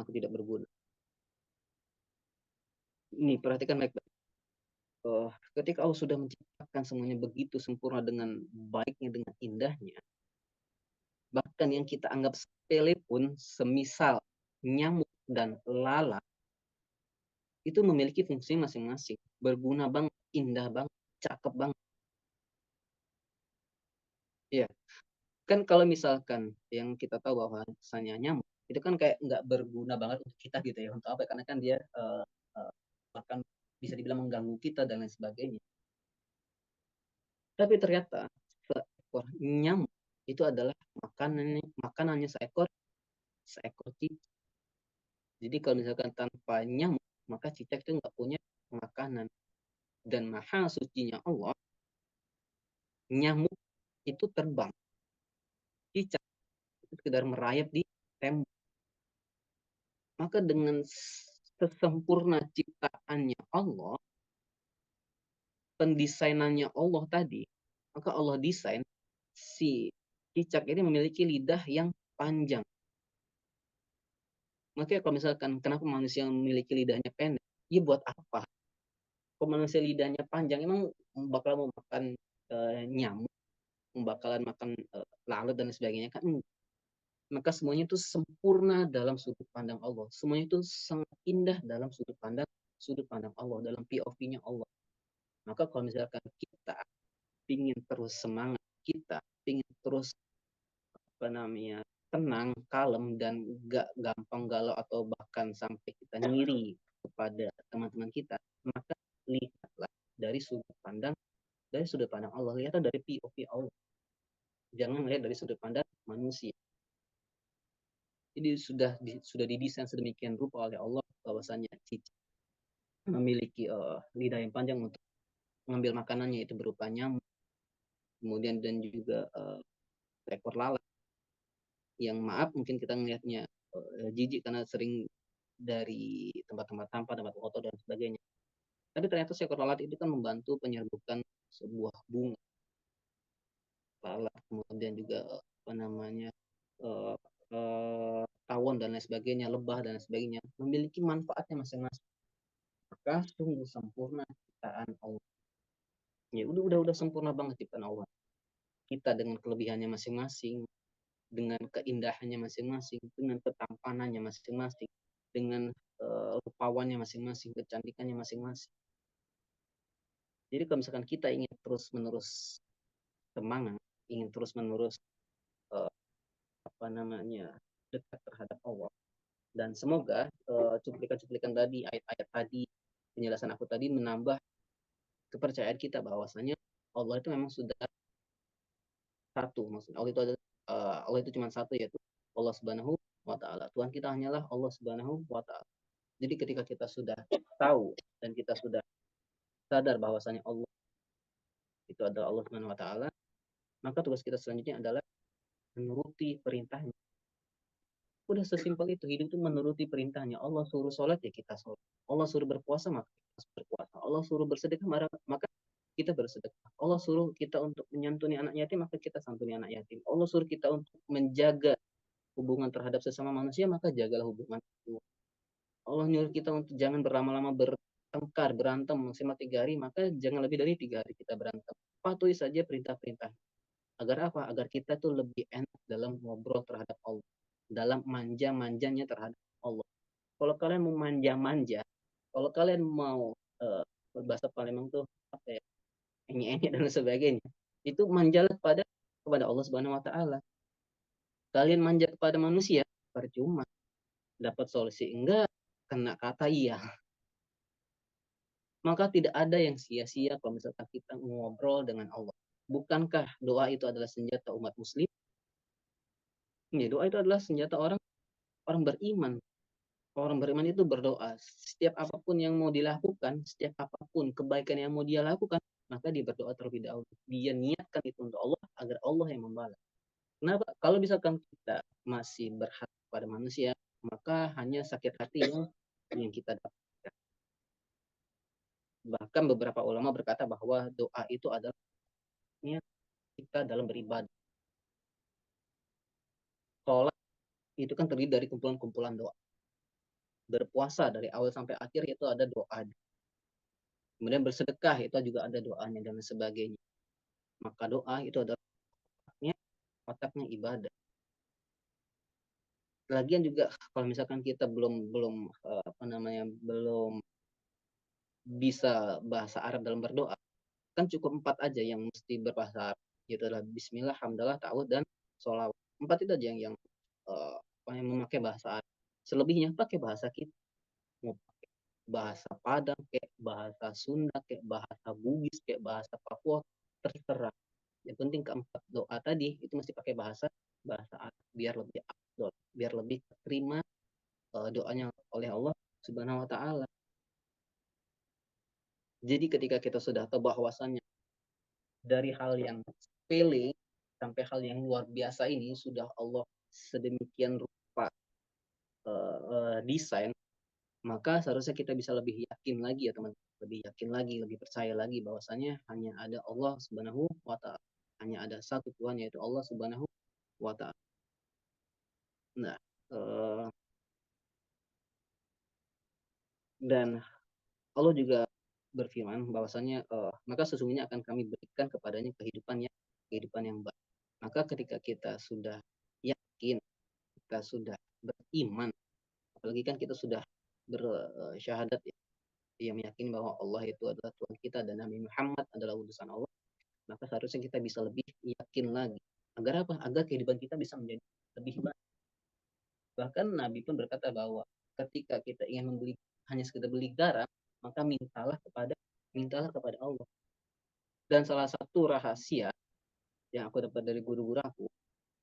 Speaker 1: aku tidak berguna. Ini perhatikan baik-baik. Ketika Allah sudah menciptakan semuanya begitu sempurna dengan baiknya, dengan indahnya, bahkan yang kita anggap sepele pun, semisal nyamuk dan lalat, itu memiliki fungsi masing-masing, berguna banget, indah banget, cakep banget. Ya, kan kalau misalkan yang kita tahu bahwa misalnya nyamuk itu kan kayak nggak berguna banget untuk kita gitu ya, untuk apa? Karena kan dia bahkan bisa dibilang mengganggu kita dan lain sebagainya. Tapi ternyata seekor nyamuk itu adalah makanannya seekor cicak. Jadi kalau misalkan tanpa nyamuk, maka cicak itu nggak punya makanan. Dan maha sucinya Allah, nyamuk itu terbang, cicak itu sekedar merayap di tembok. Maka dengan sesempurna ciptaannya Allah, pendesainannya Allah tadi, maka Allah desain si cicak ini memiliki lidah yang panjang. Makanya kalau misalkan kenapa manusia memiliki lidahnya pendek? Ya buat apa? Kalau manusia lidahnya panjang, emang bakal mau makan nyamuk, bakalan makan lalat dan sebagainya kan? Maka semuanya itu sempurna dalam sudut pandang Allah. Semuanya itu sangat indah dalam sudut pandang Allah, dalam POV-nya Allah. Maka kalau misalkan kita ingin terus semangat, kita ingin terus tenang, kalem, dan gak gampang galau atau bahkan sampai kita ngiri kepada teman-teman kita, maka lihatlah dari sudut pandang Allah, lihatlah dari POV Allah. Jangan lihat dari sudut pandang manusia. Jadi sudah didesain sedemikian rupa oleh Allah bahwasanya cicak memiliki lidah yang panjang untuk mengambil makanannya, itu berupa nyamuk, kemudian dan juga ekor lalat yang maaf mungkin kita ngelihatnya jijik karena sering dari tempat-tempat sampah, tempat kotor dan sebagainya. Tapi ternyata seekor lalat itu kan membantu penyerbukan sebuah bunga lalat, kemudian juga uh, tawon dan lain sebagainya, lebah dan lain sebagainya, memiliki manfaatnya masing-masing. Maka sungguh sempurna ciptaan Allah. Ya udah sempurna banget ciptaan Allah. Kita dengan kelebihannya masing-masing, dengan keindahannya masing-masing, dengan ketampanannya masing-masing, dengan rupawannya masing-masing, kecantikannya masing-masing. Jadi kalau misalkan kita ingin terus-menerus semangat, ingin terus-menerus uh, dekat terhadap Allah, dan semoga cuplikan-cuplikan tadi, ayat-ayat tadi, penjelasan aku tadi menambah kepercayaan kita bahwasanya Allah itu memang sudah satu. Maksudnya Allah itu cuma satu, yaitu Allah Subhanahu wa taala. Tuhan kita hanyalah Allah Subhanahu wa taala. Jadi ketika kita sudah tahu dan kita sudah sadar bahwasanya Allah itu adalah Allah Subhanahu wa taala, maka tugas kita selanjutnya adalah menuruti perintahnya. Udah sesimpel itu, hidup itu menuruti perintahnya. Allah suruh sholat, ya kita sholat. Allah suruh berpuasa, maka kita berpuasa. Allah suruh bersedekah, maka kita bersedekah. Allah suruh kita untuk menyantuni anak yatim, maka kita santuni anak yatim. Allah suruh kita untuk menjaga hubungan terhadap sesama manusia, maka jagalah hubungan itu. Allah nyuruh kita untuk jangan berlama-lama bertengkar, berantem maksimal 3 hari, maka jangan lebih dari 3 hari kita berantem. Patuhi saja perintah-perintah. Agar apa? Agar kita tuh lebih enak dalam ngobrol terhadap Allah, dalam manja-manjanya terhadap Allah. Kalau kalian mau manja-manja, kalau kalian mau berbahasa Palembang tuh apa ya, enye-enye dan sebagainya, itu manjalah kepada Allah Subhanahu Wa Taala. Kalian manja kepada manusia, percuma. Dapat solusi enggak, kena kata iya. Maka tidak ada yang sia-sia kalau misalkan kita ngobrol dengan Allah. Bukankah doa itu adalah senjata umat muslim? Ya, doa itu adalah senjata orang beriman. Orang beriman itu berdoa. Setiap apapun yang mau dilakukan, setiap apapun kebaikan yang mau dia lakukan, maka dia berdoa terlebih dahulu. Dia niatkan itu untuk Allah agar Allah yang membalas. Kenapa? Kalau misalkan kita masih berharap pada manusia, maka hanya sakit hati yang kita dapatkan. Bahkan beberapa ulama berkata bahwa doa itu adalah niat kita dalam beribadah. Sholat itu kan terdiri dari kumpulan-kumpulan doa. Berpuasa dari awal sampai akhir itu ada doa. Kemudian bersedekah itu juga ada doanya dan sebagainya. Maka doa itu adalah otaknya ibadah. Lagian juga kalau misalkan kita belum belum apa namanya belum bisa bahasa Arab dalam berdoa, kan cukup 4 aja yang mesti berbahasa Arab. Yaitu adalah Bismillah, Hamdalah, Ta'awud, dan Sholawat. 4 itu aja yang yang memakai bahasa Arab. Selebihnya pakai bahasa kita. Mau pakai bahasa Padang, kayak bahasa Sunda, kayak bahasa Bugis, kayak bahasa Papua, terserah. Yang penting keempat doa tadi itu mesti pakai bahasa bahasa Arab biar lebih afdol, biar lebih terima doanya oleh Allah Subhanahu wa taala. Jadi ketika kita sudah tahu bahwasannya dari hal yang sepele sampai hal yang luar biasa ini sudah Allah sedemikian rupa desain, maka seharusnya kita bisa lebih yakin lagi ya teman, lebih yakin lagi, lebih percaya lagi bahwasanya hanya ada Allah Subhanahu wa taala. Hanya ada satu Tuhan yaitu Allah Subhanahu wa taala. Nah, dan Allah juga berfirman bahwasanya maka sesungguhnya akan kami berikan kepadanya kehidupan yang baik. Maka ketika kita sudah yakin, kita sudah beriman, apalagi kan kita sudah bersyahadat ya, yang meyakini bahwa Allah itu adalah Tuhan kita dan Nabi Muhammad adalah utusan Allah, maka seharusnya kita bisa lebih yakin lagi. Agar apa? Agar kehidupan kita bisa menjadi lebih baik. Bahkan Nabi pun berkata bahwa ketika kita ingin membeli hanya sekedar beli garam, maka mintalah kepada Allah. Dan salah satu rahasia yang aku dapat dari guru-guru aku,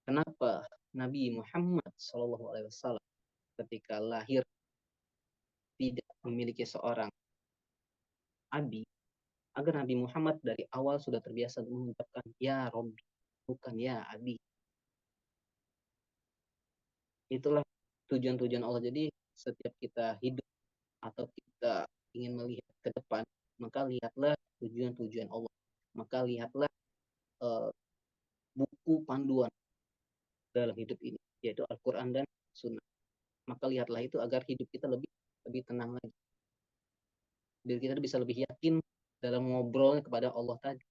Speaker 1: kenapa Nabi Muhammad SAW ketika lahir tidak memiliki seorang abi, agar Nabi Muhammad dari awal sudah terbiasa mengucapkan ya Robbi, bukan ya abi. Itulah tujuan-tujuan Allah. Jadi setiap kita hidup atau kita ingin melihat ke depan, maka lihatlah tujuan-tujuan Allah. Maka lihatlah uh, buku panduan dalam hidup ini, yaitu Al-Quran dan Sunnah. Maka lihatlah itu agar hidup kita lebih lebih tenang lagi. Biar kita bisa lebih yakin dalam ngobrol kepada Allah tadi.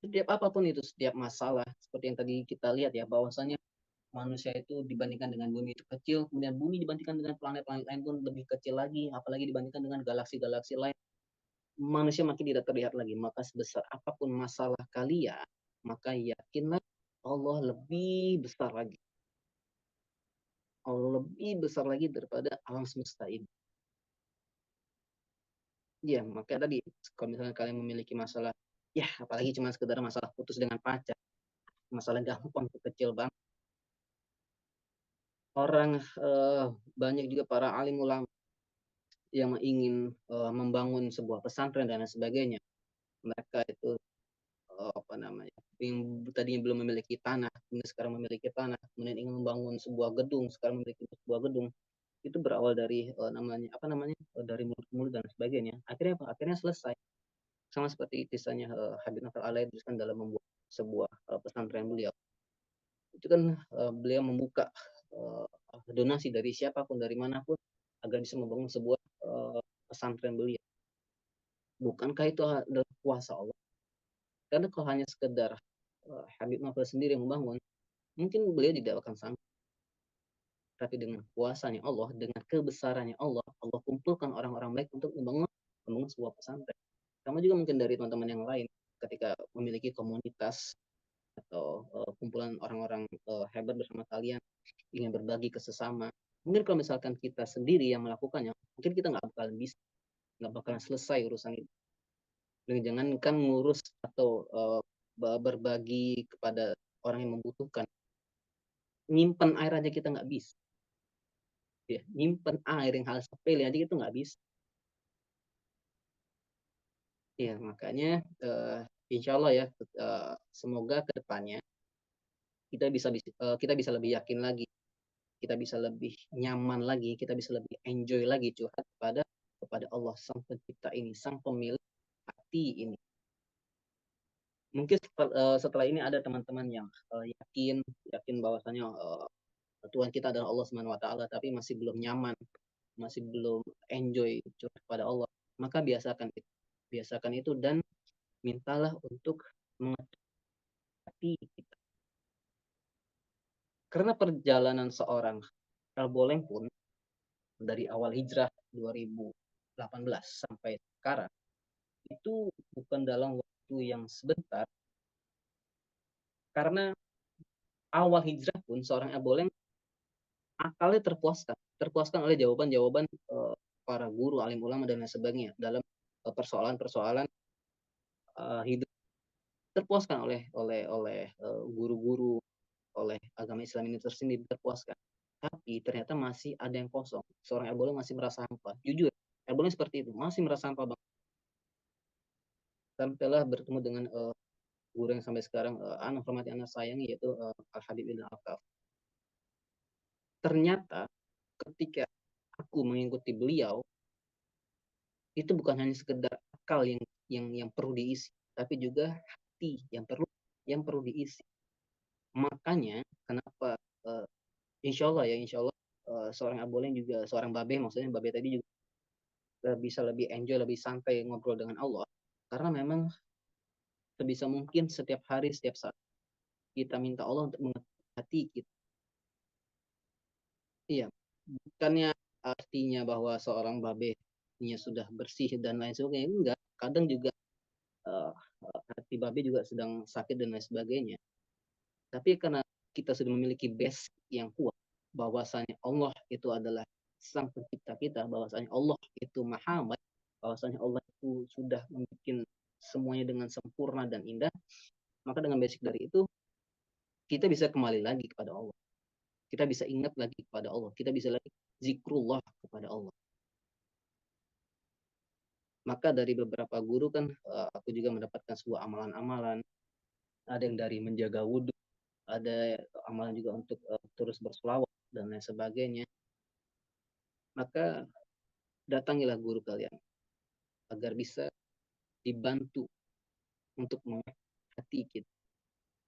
Speaker 1: Setiap apapun itu, setiap masalah, seperti yang tadi kita lihat ya, bahwasanya manusia itu dibandingkan dengan bumi itu kecil, kemudian bumi dibandingkan dengan planet-planet lain pun lebih kecil lagi, apalagi dibandingkan dengan galaksi-galaksi lain. Manusia makin tidak terlihat lagi, maka sebesar apapun masalah kalian, maka yakinlah Allah lebih besar lagi. Allah lebih besar lagi daripada alam semesta ini. Ya, maka tadi kalau misalnya kalian memiliki masalah, ya apalagi cuma sekedar masalah putus dengan pacar, masalah gampang, kecil banget. Orang banyak juga para alim ulama yang ingin membangun sebuah pesantren dan lain sebagainya. Mereka itu apa namanya, yang tadinya belum memiliki tanah, kemudian sekarang memiliki tanah, kemudian ingin membangun sebuah gedung, sekarang memiliki sebuah gedung. Itu berawal dari namanya apa namanya dari mulut ke mulut dan sebagainya. Akhirnya apa? Akhirnya selesai. Sama seperti kisahnya Habib Novel Alaidrus kan dalam membuat sebuah pesantren beliau. Itu kan beliau membuka donasi dari siapapun, dari manapun, agar bisa membangun sebuah pesantren beliau. Bukankah itu adalah kuasa Allah? Karena kalau hanya sekedar Habib Novel sendiri yang membangun, mungkin beliau tidak akan sanggup. Tapi dengan kuasanya Allah, dengan kebesarannya Allah, Allah kumpulkan orang-orang baik untuk membangun sebuah pesantren. Sama juga mungkin dari teman-teman yang lain, ketika memiliki komunitas atau kumpulan orang-orang hebat bersama kalian, ingin berbagi ke sesama. Mungkin kalau misalkan kita sendiri yang melakukannya, mungkin kita nggak bakalan bisa, nggak bakalan selesai urusan itu. Dan jangankan ngurus atau berbagi kepada orang yang membutuhkan, nyimpan air aja kita nggak bisa. ya, nyimpen air yang hal sepele aja itu nggak bisa. Ya, makanya insya Allah ya, semoga ke depannya kita bisa lebih yakin lagi, kita bisa lebih nyaman lagi, kita bisa lebih enjoy lagi curhat kepada Allah sang pencipta ini, sang pemilik hati ini. Mungkin setelah ini ada teman-teman yang yakin yakin bahwasanya Tuhan kita adalah Allah Subhanahu wa taala, tapi masih belum nyaman, masih belum enjoy curhat kepada Allah. Maka biasakan itu dan mintalah untuk mengerti kita. Karena perjalanan seorang Boleng pun dari awal hijrah 2018 sampai sekarang itu bukan dalam waktu yang sebentar, karena awal hijrah pun seorang Boleng akalnya terpuaskan oleh jawaban-jawaban para guru, alim ulama dan lain sebagainya dalam persoalan-persoalan hidup, terpuaskan oleh guru-guru, oleh agama Islam ini tersendiri, terpuaskan. Tapi ternyata masih ada yang kosong. Seorang Boleng masih merasa hampa. Jujur, Boleng seperti itu, masih merasa hampa banget. Sampailah bertemu dengan guru yang sampai sekarang anak hormati, anak sayangi, yaitu Al Habib bin Al-Kaf. Ternyata ketika aku mengikuti beliau, itu bukan hanya sekedar akal yang perlu diisi, tapi juga hati yang perlu diisi. Makanya kenapa insya Allah ya, insya Allah seorang Aboleng juga seorang babe, maksudnya babe tadi juga bisa lebih enjoy, lebih santai ngobrol dengan Allah, karena memang sebisa mungkin setiap hari, setiap saat kita minta Allah untuk mengerti hati kita. Iya, bukannya artinya bahwa seorang babe sudah bersih dan lain sebagainya, enggak. Kadang juga uh, hati babe juga sedang sakit dan lain sebagainya. Tapi karena kita sudah memiliki base yang kuat, bahwasanya Allah itu adalah sang pencipta kita, bahwasanya Allah itu maha baik, bahwasanya Allah itu sudah membuat semuanya dengan sempurna dan indah, maka dengan basic dari itu kita bisa kembali lagi kepada Allah. Kita bisa ingat lagi kepada Allah. Kita bisa lagi zikrullah kepada Allah. Maka dari beberapa guru kan aku juga mendapatkan sebuah amalan-amalan. Ada yang dari menjaga wudhu, ada amalan juga untuk terus berselawat dan lain sebagainya. Maka datangilah guru kalian agar bisa dibantu untuk mengerti kita.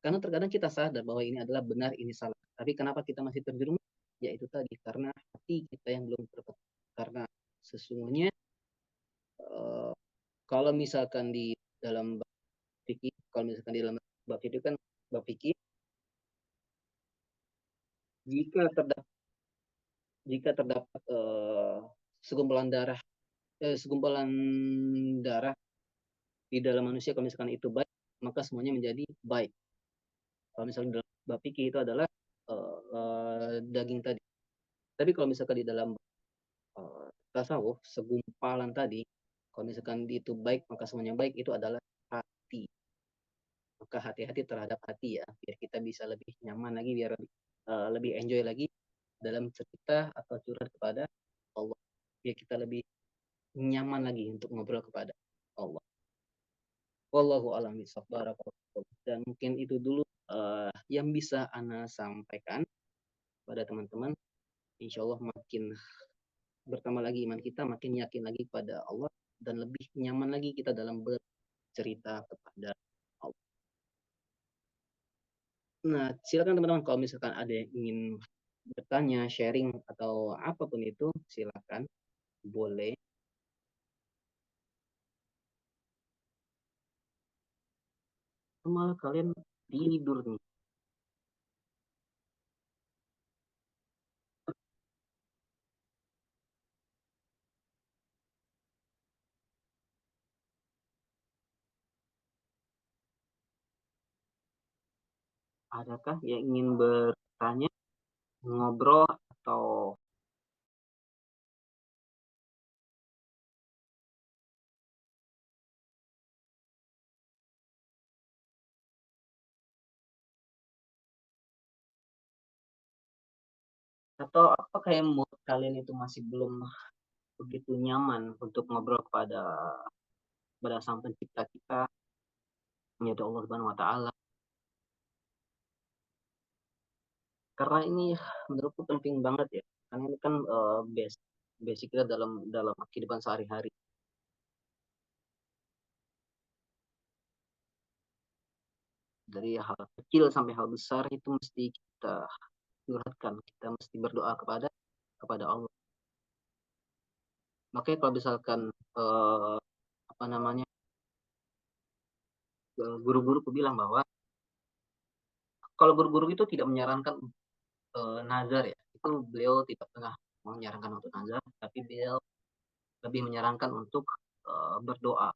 Speaker 1: Karena terkadang kita sadar bahwa ini adalah benar, ini salah. Tapi kenapa kita masih terjerumus? Ya itu tadi, karena hati kita yang belum terpenuhi. Karena sesungguhnya kalau misalkan di dalam bab fikih, kalau misalkan di dalam bab itu kan bab fikih, jika terdapat segumpalan darah segumpalan darah di dalam manusia, kalau misalkan itu baik, maka semuanya menjadi baik. Kalau misalkan dalam bab fikih itu adalah daging tadi. Tapi kalau misalkan di dalam tasawuf, segumpalan tadi, kalau misalkan itu baik maka semuanya baik, itu adalah hati. Maka hati-hati terhadap hati ya, biar kita bisa lebih nyaman lagi, biar lebih enjoy lagi dalam cerita atau curhat kepada Allah, biar kita lebih nyaman lagi untuk ngobrol kepada Allah. Wallahu a'lam bishawab. Dan mungkin itu dulu yang bisa Ana sampaikan pada teman-teman. Insya Allah makin bertambah lagi iman kita, makin yakin lagi kepada Allah, dan lebih nyaman lagi kita dalam bercerita kepada Allah. Nah, silakan teman-teman, kalau misalkan ada yang ingin bertanya, sharing, atau apapun itu, silakan, boleh. Malah kalian tidur nih. Adakah yang ingin bertanya, ngobrol, atau Atau apa kayak mood kalian itu masih belum begitu nyaman untuk ngobrol kepada Sang Pencipta kita, yaitu Allah Subhanahu wa taala. Karena ini menurutku penting banget ya. Karena ini kan basic kita dalam dalam kehidupan sehari-hari. Dari hal kecil sampai hal besar itu mesti kita curhatkan, kita mesti berdoa kepada Allah. Makanya kalau misalkan eh, apa namanya guru-guruku bilang bahwa kalau guru-guru itu tidak menyarankan nazar ya, itu beliau tidak pernah menyarankan untuk nazar, tapi beliau lebih menyarankan untuk berdoa,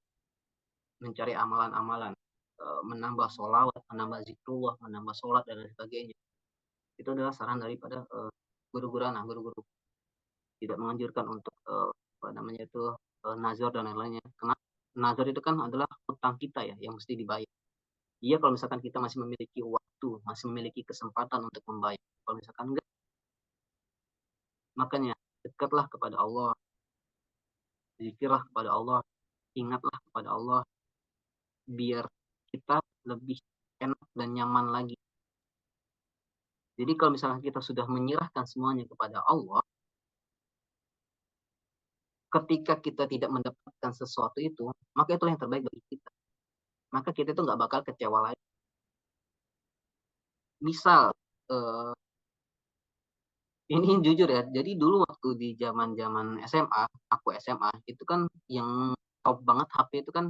Speaker 1: mencari amalan-amalan, menambah sholawat, menambah zikrullah, menambah sholat dan lain sebagainya. Itu adalah saran daripada guru-guru anak, guru-guru tidak menganjurkan untuk apa namanya itu nazar dan lain-lainnya. Karena nazar itu kan adalah hutang kita ya yang mesti dibayar. Iya kalau misalkan kita masih memiliki waktu, masih memiliki kesempatan untuk membayar. Kalau misalkan enggak, makanya dekatlah kepada Allah, zikirlah kepada Allah, ingatlah kepada Allah, biar kita lebih enak dan nyaman lagi. Jadi kalau misalkan kita sudah menyerahkan semuanya kepada Allah, ketika kita tidak mendapatkan sesuatu itu, maka itulah yang terbaik bagi kita. Maka kita itu nggak bakal kecewa lagi. Misal, eh, ini jujur ya, jadi dulu waktu di zaman-zaman SMA, aku SMA, itu kan yang top banget HP itu kan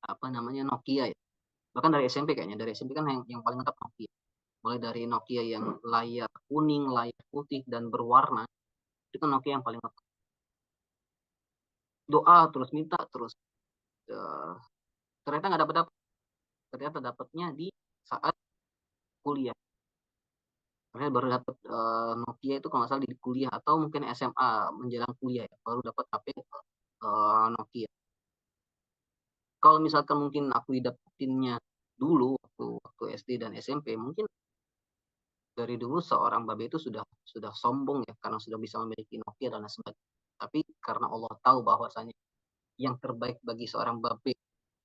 Speaker 1: apa namanya Nokia ya. Bahkan dari SMP kayaknya, dari SMP kan yang paling tetap Nokia. Mulai dari Nokia yang layar kuning, layar putih, dan berwarna, itu kan Nokia yang paling tetap. Doa terus minta terus, eh, ternyata nggak dapat dapat. Ternyata dapatnya di saat kuliah. Ternyata baru dapat Nokia itu kalau nggak salah di kuliah atau mungkin SMA menjelang kuliah ya, baru dapat HP Nokia. Kalau misalkan mungkin aku didapetinnya dulu waktu SD dan SMP, mungkin dari dulu seorang babe itu sudah sombong ya karena sudah bisa memiliki Nokia dan lain sebagainya. Tapi karena Allah tahu bahwasanya yang terbaik bagi seorang babe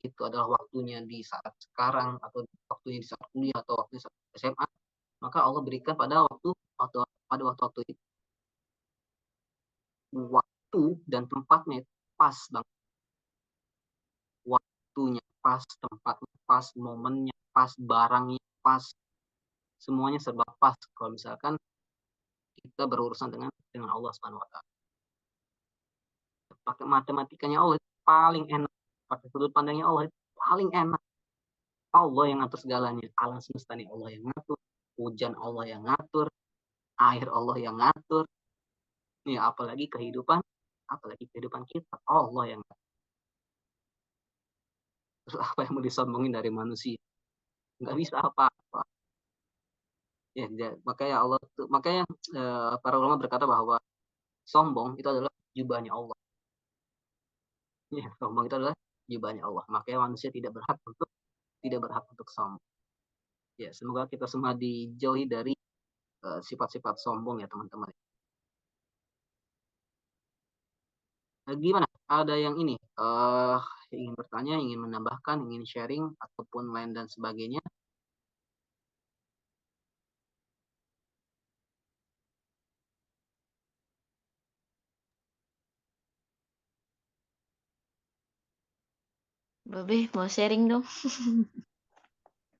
Speaker 1: itu adalah waktunya di saat sekarang atau waktunya di saat kuliah atau waktu saat SMA, maka Allah berikan pada waktu itu waktu dan tempatnya itu pas banget. Waktunya pas, tempatnya pas, momennya pas, barangnya pas, semuanya serba pas kalau misalkan kita berurusan dengan Allah Subhanahu wa taala. Pakai matematikanya Allah itu paling enak. Pakai sudut pandangnya Allah itu paling enak. Allah yang ngatur segalanya. Alam semesta ini Allah yang ngatur. Hujan Allah yang ngatur. Air Allah yang ngatur. Ya, apalagi kehidupan kita. Allah yang ngatur. Terus apa yang mau disombongin dari manusia? Nggak bisa apa-apa. Ya, makanya para ulama berkata bahwa sombong itu adalah jubahnya Allah. Ya, sombong itu adalah jubahnya Allah. Makanya manusia tidak berhak untuk sombong. Ya, semoga kita semua dijauhi dari sifat-sifat sombong ya teman-teman. Gimana? Ada yang ini ingin bertanya, ingin menambahkan, ingin sharing ataupun lain dan sebagainya?
Speaker 3: Babe, mau sharing dong.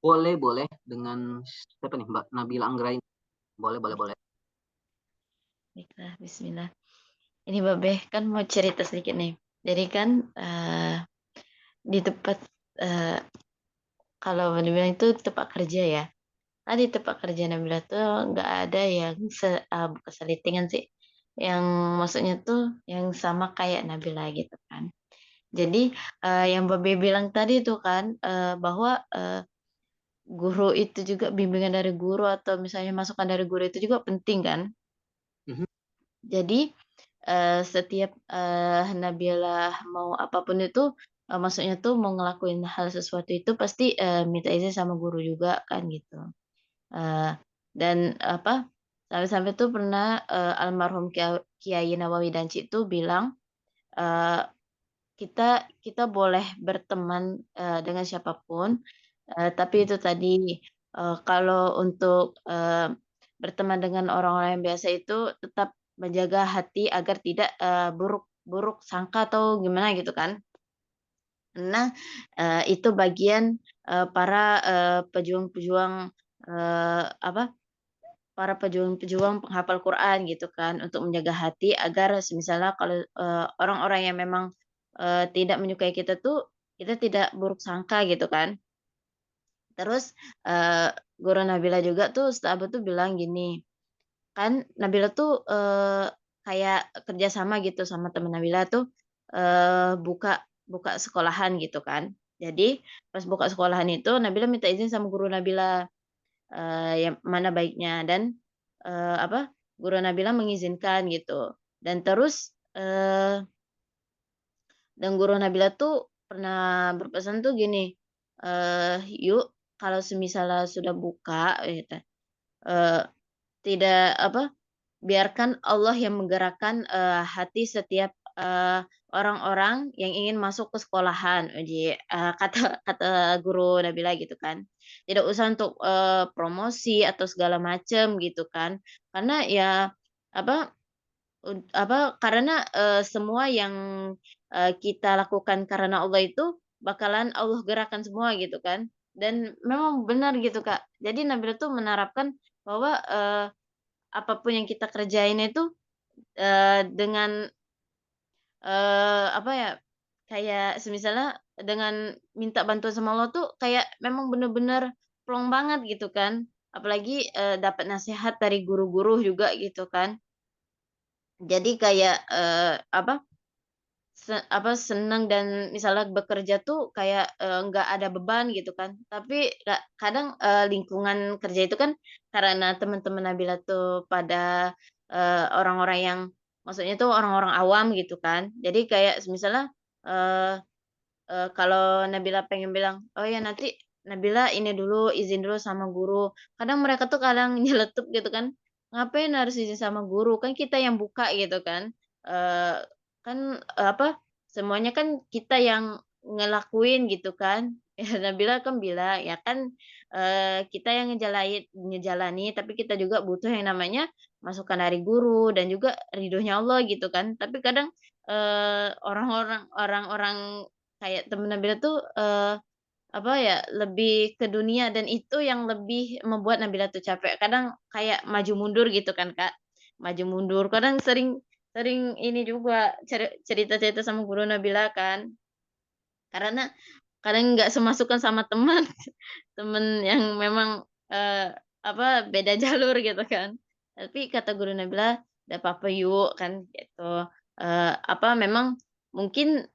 Speaker 1: Boleh, boleh dengan siapa nih Mbak Nabila Anggrain? Boleh, boleh, boleh.
Speaker 3: Baiklah, bismillah. Ini Babe, kan mau cerita sedikit nih. Jadi kan di tempat eh, kalau dibilang itu tempat kerja ya. Nah, di tempat kerja Nabila tuh nggak ada yang bukan selitingan sih. Yang maksudnya tuh yang sama kayak Nabila gitu kan. Jadi yang Babe bilang tadi tuh kan bahwa guru itu juga bimbingan dari guru atau misalnya masukan dari guru itu juga penting kan.
Speaker 1: Mhm.
Speaker 3: Jadi setiap Nabila mau apapun itu maksudnya tuh mau ngelakuin hal sesuatu itu pasti minta izin sama guru juga kan gitu. Eh, dan apa? Sampai-sampai tuh pernah almarhum Kiai Nawawi Danci itu bilang, eh, kita boleh berteman dengan siapapun, tapi itu tadi kalau untuk berteman dengan orang-orang yang biasa itu tetap menjaga hati agar tidak buruk buruk sangka atau gimana gitu kan. Nah, itu bagian para pejuang-pejuang apa, para pejuang-pejuang penghafal Quran gitu kan, untuk menjaga hati agar semisalnya kalau orang-orang yang memang tidak menyukai kita tuh, kita tidak buruk sangka gitu kan. Terus guru Nabila juga tuh Ustaz tuh bilang gini, kan Nabila tuh kayak kerjasama gitu sama temen Nabila tuh buka buka sekolahan gitu kan. Jadi pas buka sekolahan itu Nabila minta izin sama guru Nabila, yang mana baiknya dan apa, guru Nabila mengizinkan gitu. Dan terus dan guru Nabila tuh pernah berpesan tuh gini, "Yuk kalau semisalnya sudah buka," gitu, eee, tidak apa, biarkan Allah yang menggerakkan hati setiap orang-orang yang ingin masuk ke sekolahan," kata kata guru Nabila gitu kan. Tidak usah untuk promosi atau segala macam gitu kan. Karena ya apa, karena semua yang kita lakukan karena Allah itu bakalan Allah gerakan semua gitu kan. Dan memang benar gitu, Kak. Jadi Nabila tuh menerapkan bahwa apapun yang kita kerjain itu dengan apa ya, kayak semisalnya dengan minta bantuan sama Allah tuh kayak memang bener-bener plong banget gitu kan. Apalagi dapat nasihat dari guru-guru juga gitu kan. Jadi kayak apa, senang dan misalnya bekerja tuh kayak nggak ada beban gitu kan. Tapi kadang lingkungan kerja itu kan karena teman-teman Nabila tuh pada orang-orang yang maksudnya tuh orang-orang awam gitu kan. Jadi kayak misalnya eee kalau Nabila pengen bilang, "Oh ya nanti Nabila ini dulu, izin dulu sama guru." Kadang mereka tuh kadang nyeletuk gitu kan, "Ngapain harus izin sama guru? Kan kita yang buka," gitu kan. Kan, apa, semuanya kan kita yang ngelakuin gitu kan. Ya Nabila kan bilang, "Ya kan, kita yang ngejalani, tapi kita juga butuh yang namanya masukan dari guru dan juga ridhonya Allah," gitu kan. Tapi kadang orang-orang kayak temen Nabila tuh, apa ya, lebih ke dunia dan itu yang lebih membuat Nabila tuh capek. Kadang kayak maju mundur gitu kan, Kak. Maju mundur, kadang sering sering ini juga cerita-cerita sama guru Nabila kan. Karena kadang nggak semasukan sama teman, temen yang memang, apa, beda jalur gitu kan. Tapi kata guru Nabila, "Nggak apa-apa yuk," kan gitu. Apa, memang mungkin,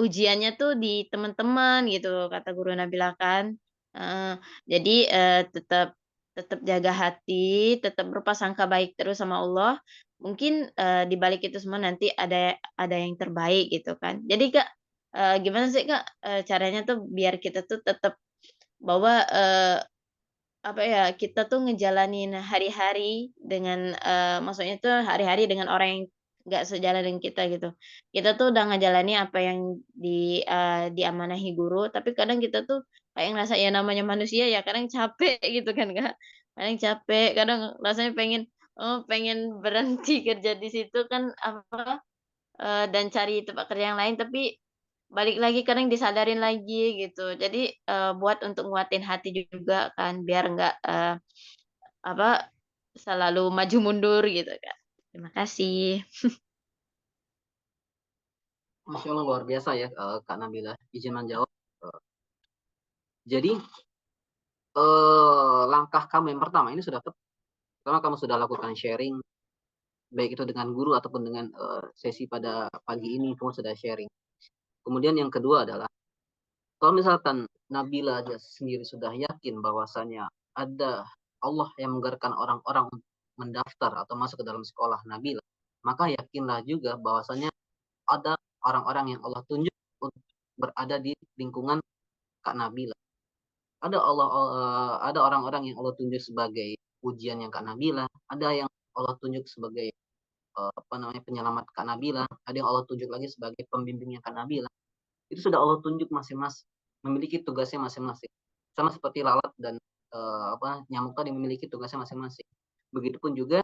Speaker 3: ujiannya tuh di teman-teman gitu, kata guru Nabila kan. Heeh. Jadi, tetap tetap jaga hati, tetap berprasangka baik terus sama Allah. Mungkin, di balik itu semua nanti ada yang terbaik gitu kan. Jadi Kak, gimana sih Kak, caranya tuh biar kita tuh tetap bahwa, apa ya, kita tuh ngejalanin hari-hari dengan maksudnya tuh hari-hari dengan orang yang nggak sejalan dengan kita gitu. Kita tuh udah ngejalani apa yang diamanahi guru, tapi kadang kita tuh kayak ngerasa ya namanya manusia ya kadang capek gitu kan, Kak. Kadang capek, kadang rasanya pengen, pengen berhenti kerja di situ kan apa, dan cari tempat kerja yang lain, tapi balik lagi kadang disadarin lagi gitu. Jadi, buat untuk nguatin hati juga kan biar nggak, apa, selalu maju mundur gitu, Kak. Terima kasih.
Speaker 1: Masya Allah luar biasa ya, Kak Nabila. Izin menjawab. Jadi langkah kamu yang pertama ini sudah tepat. Pertama kamu sudah lakukan sharing, baik itu dengan guru ataupun dengan sesi pada pagi ini kamu sudah sharing. Kemudian yang kedua adalah kalau misalkan Nabila aja sendiri sudah yakin bahwasanya ada Allah yang menggerakkan orang-orang untuk mendaftar atau masuk ke dalam sekolah Nabila, maka yakinlah juga bahwasanya ada orang-orang yang Allah tunjuk untuk berada di lingkungan Kak Nabila. Ada orang-orang yang Allah tunjuk sebagai ujian yang Kak Nabila, ada yang Allah tunjuk sebagai penyelamat Kak Nabila, ada yang Allah tunjuk lagi sebagai pembimbingnya Kak Nabila. Itu sudah Allah tunjuk masing-masing, memiliki tugasnya masing-masing. Sama seperti lalat dan nyamuk tadi memiliki tugasnya masing-masing. Begitupun juga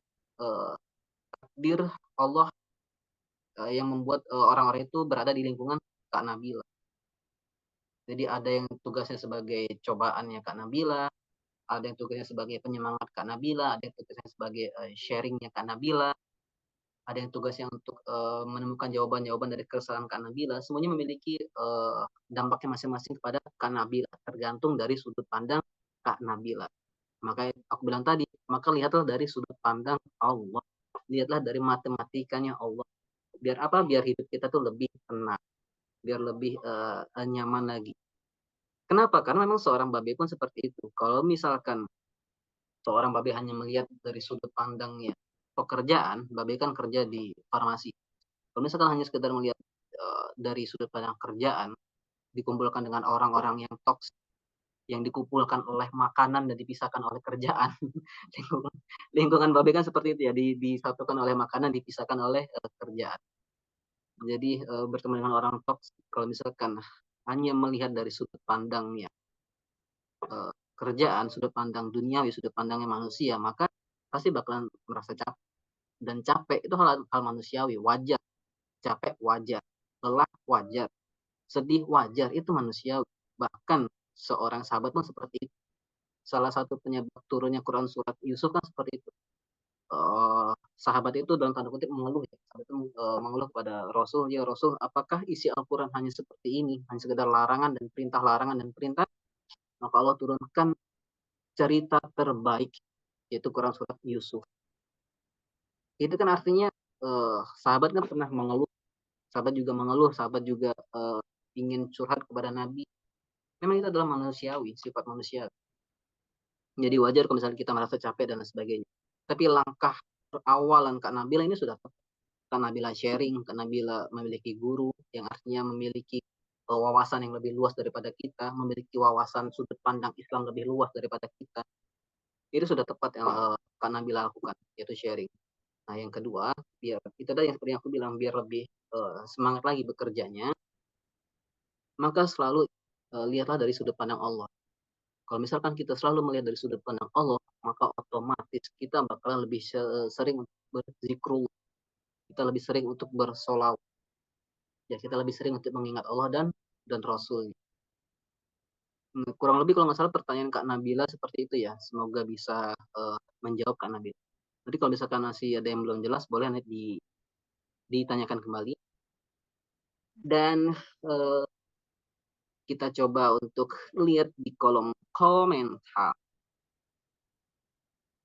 Speaker 1: takdir Allah yang membuat orang-orang itu berada di lingkungan Kak Nabila. Jadi ada yang tugasnya sebagai cobaannya Kak Nabila, ada yang tugasnya sebagai penyemangat Kak Nabila, ada yang tugasnya sebagai sharingnya Kak Nabila, ada yang tugasnya untuk menemukan jawaban-jawaban dari kesalahan Kak Nabila. Semuanya memiliki dampaknya masing-masing kepada Kak Nabila, tergantung dari sudut pandang Kak Nabila. Makanya aku bilang tadi, maka lihatlah dari sudut pandang Allah, lihatlah dari matematikanya Allah. Biar apa? Biar hidup kita tuh lebih tenang, biar lebih nyaman lagi. Kenapa? Karena memang seorang babe pun seperti itu. Kalau misalkan seorang babe hanya melihat dari sudut pandangnya pekerjaan, babe kan kerja di farmasi. Kalau misalkan hanya sekedar melihat dari sudut pandang kerjaan, dikumpulkan dengan orang-orang yang toksik, yang dikumpulkan oleh makanan dan dipisahkan oleh kerjaan. lingkungan babe kan seperti itu ya, disatukan oleh makanan, dipisahkan oleh kerjaan. Jadi bertemu dengan orang toksik, kalau misalkan hanya melihat dari sudut pandangnya kerjaan, sudut pandang duniawi, sudut pandangnya manusia, maka pasti bakalan merasa capek. Dan capek itu hal manusiawi, wajar. Capek wajar, lelah wajar, sedih wajar, itu manusiawi. Bahkan seorang sahabat pun seperti itu. Salah satu penyebab turunnya Quran surat Yusuf kan seperti itu. Sahabat itu dalam tanda kutip mengeluh, ya. Sahabat itu mengeluh kepada Rasul, ya Rasul, apakah isi Al-Quran hanya seperti ini, hanya sekedar larangan dan perintah, maka Allah turunkan cerita terbaik, yaitu Quran surat Yusuf. Itu kan artinya sahabat kan pernah mengeluh, sahabat juga ingin curhat kepada Nabi. Memang itu adalah manusiawi, sifat manusia. Jadi wajar kalau misalnya kita merasa capek dan sebagainya. Tapi langkah perawalan Kak Nabila ini sudah tepat. Kak Nabila sharing, Kak Nabila memiliki guru yang artinya memiliki wawasan yang lebih luas daripada kita, memiliki wawasan sudut pandang Islam lebih luas daripada kita. Itu sudah tepat yang Kak Nabila lakukan, yaitu sharing. Nah, yang kedua, biar itu tadi yang seperti yang aku bilang, biar lebih semangat lagi bekerjanya, maka selalu lihatlah dari sudut pandang Allah. Kalau misalkan kita selalu melihat dari sudut pandang Allah, maka otomatis kita bakalan lebih sering untuk berzikrullah, kita lebih sering untuk bersolawat, ya kita lebih sering untuk mengingat Allah dan Rasul. Kurang lebih kalau nggak salah pertanyaan Kak Nabila seperti itu ya. Semoga bisa menjawab Kak Nabila. Nanti kalau misalkan masih ada yang belum jelas, boleh nanti ditanyakan kembali. Dan kita coba untuk lihat di kolom komentar.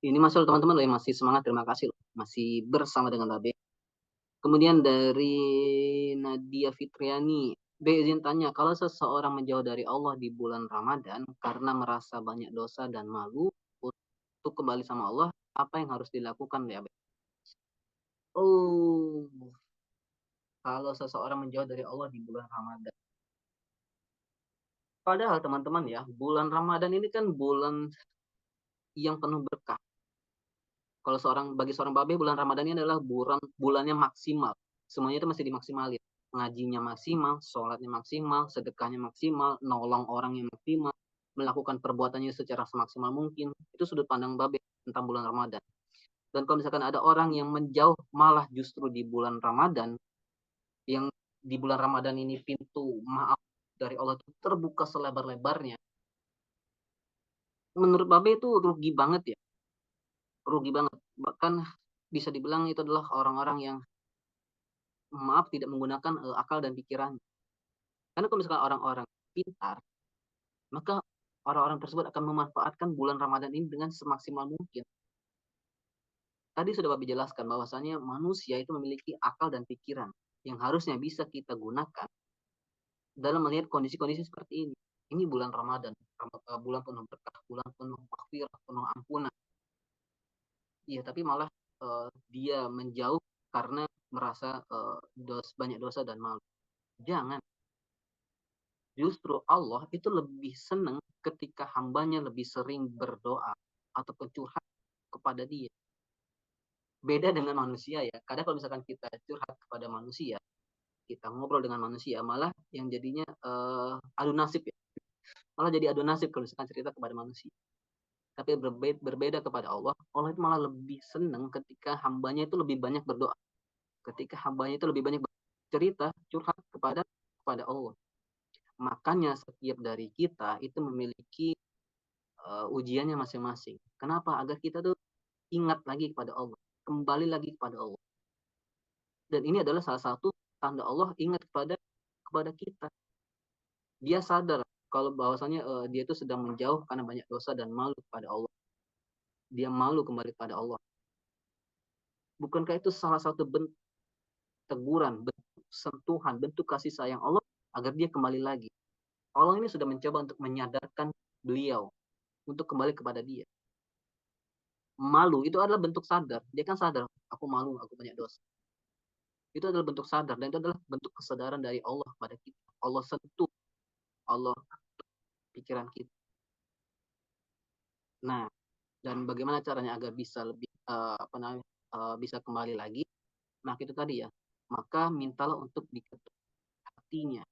Speaker 1: Ini masuk teman-teman yang masih semangat, terima kasih loh. Masih bersama dengan Babe. Kemudian dari Nadia Fitriani, B izin tanya, kalau seseorang menjauh dari Allah di bulan Ramadan karena merasa banyak dosa dan malu untuk kembali sama Allah, apa yang harus dilakukan ya, Be? Oh, kalau seseorang menjauh dari Allah di bulan Ramadan. Padahal teman-teman ya, bulan Ramadan ini kan bulan yang penuh berkah. Kalau bagi seorang babe, bulan Ramadan ini adalah bulannya maksimal. Semuanya itu masih dimaksimalin. Ngajinya maksimal, sholatnya maksimal, sedekahnya maksimal, nolong orangnya maksimal, melakukan perbuatannya secara semaksimal mungkin. Itu sudut pandang babe tentang bulan Ramadan. Dan kalau misalkan ada orang yang menjauh malah justru di bulan Ramadan, yang di bulan Ramadan ini pintu maaf dari Allah itu terbuka selebar-lebarnya, menurut babe itu rugi banget ya. Rugi banget. Bahkan bisa dibilang itu adalah orang-orang yang maaf tidak menggunakan akal dan pikiran. Karena kalau misalkan orang-orang pintar, maka orang-orang tersebut akan memanfaatkan bulan Ramadan ini dengan semaksimal mungkin. Tadi sudah Babi jelaskan bahwasanya manusia itu memiliki akal dan pikiran yang harusnya bisa kita gunakan dalam melihat kondisi-kondisi seperti ini. Ini bulan Ramadan, bulan penuh berkah, bulan penuh maghfirah, penuh ampunan. Iya, tapi malah dia menjauh karena merasa banyak dosa dan malu. Jangan. Justru Allah itu lebih senang ketika hambanya lebih sering berdoa ataupun curhat kepada dia. Beda dengan manusia ya. Kadang kalau misalkan kita curhat kepada manusia, kita ngobrol dengan manusia, malah yang jadinya adu nasib ya. Malah jadi adu nasib kalau misalkan cerita kepada manusia. Tapi berbeda kepada Allah. Allah itu malah lebih senang ketika hambanya itu lebih banyak berdoa. Ketika hambanya itu lebih banyak cerita, curhat kepada Allah. Makanya setiap dari kita itu memiliki ujiannya masing-masing. Kenapa? Agar kita tuh ingat lagi kepada Allah, kembali lagi kepada Allah. Dan ini adalah salah satu tanda Allah ingat kepada kita. Dia sadar kalau bahwasanya dia itu sedang menjauh karena banyak dosa dan malu kepada Allah. Dia malu kembali kepada Allah. Bukankah itu salah satu bentuk teguran, bentuk sentuhan, bentuk kasih sayang Allah agar dia kembali lagi. Allah ini sudah mencoba untuk menyadarkan beliau untuk kembali kepada dia. Malu itu adalah bentuk sadar. Dia kan sadar, aku malu, aku banyak dosa. Itu adalah bentuk sadar dan itu adalah bentuk kesadaran dari Allah kepada kita. Allah sentuh, Allah pikiran kita. Nah, dan bagaimana caranya agar bisa lebih bisa kembali lagi? Nah, itu tadi ya. Maka mintalah untuk diketuk hatinya.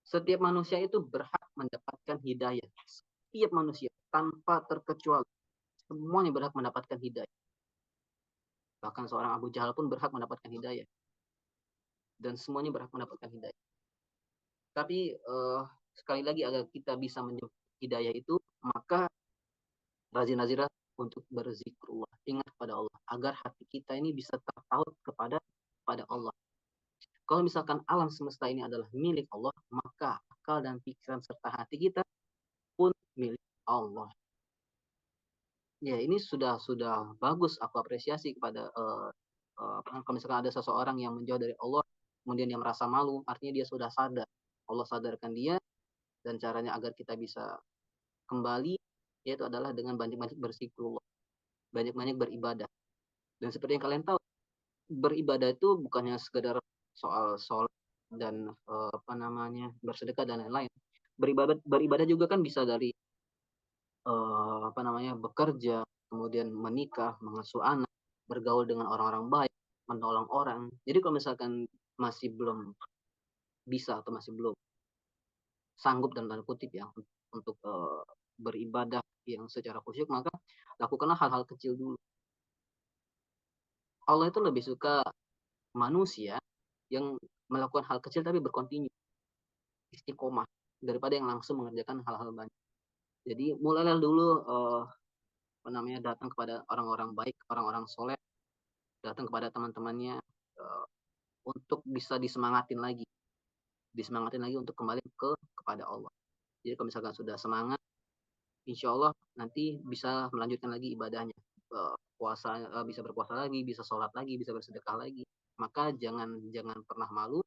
Speaker 1: Setiap manusia itu berhak mendapatkan hidayah. Setiap manusia tanpa terkecuali semuanya berhak mendapatkan hidayah. Bahkan seorang Abu Jahal pun berhak mendapatkan hidayah. Dan semuanya berhak mendapatkan hidayah. Tapi sekali lagi agar kita bisa menjemput hidayah itu, maka rajin-rajinlah untuk berzikrullah, ingat kepada Allah, agar hati kita ini bisa terpaut kepada Allah. Kalau misalkan alam semesta ini adalah milik Allah, maka akal dan pikiran serta hati kita pun milik Allah. Ya, ini sudah bagus, aku apresiasi kepada kalau misalkan ada seseorang yang menjauh dari Allah, kemudian dia merasa malu, artinya dia sudah sadar. Allah sadarkan dia, dan caranya agar kita bisa kembali, yaitu adalah dengan banyak-banyak berzikrullah, banyak-banyak beribadah. Dan seperti yang kalian tahu, beribadah itu bukannya sekedar soal sholat dan bersedekah dan lain-lain. Beribadah juga kan bisa dari bekerja, kemudian menikah, mengasuh anak, bergaul dengan orang-orang baik, menolong orang. Jadi kalau misalkan masih belum bisa atau masih belum sanggup dan tanda kutip ya untuk beribadah yang secara khusyuk, maka lakukanlah hal-hal kecil dulu. Allah itu lebih suka manusia yang melakukan hal kecil tapi berkontinu, istiqomah, daripada yang langsung mengerjakan hal-hal banyak. Jadi mulailah dulu datang kepada orang-orang baik, orang-orang soleh, datang kepada teman-temannya untuk bisa disemangatin lagi untuk kembali kepada Allah. Jadi kalau misalkan sudah semangat, insya Allah nanti bisa melanjutkan lagi ibadahnya, puasa, bisa berpuasa lagi, bisa sholat lagi, bisa bersedekah lagi. Maka jangan pernah malu,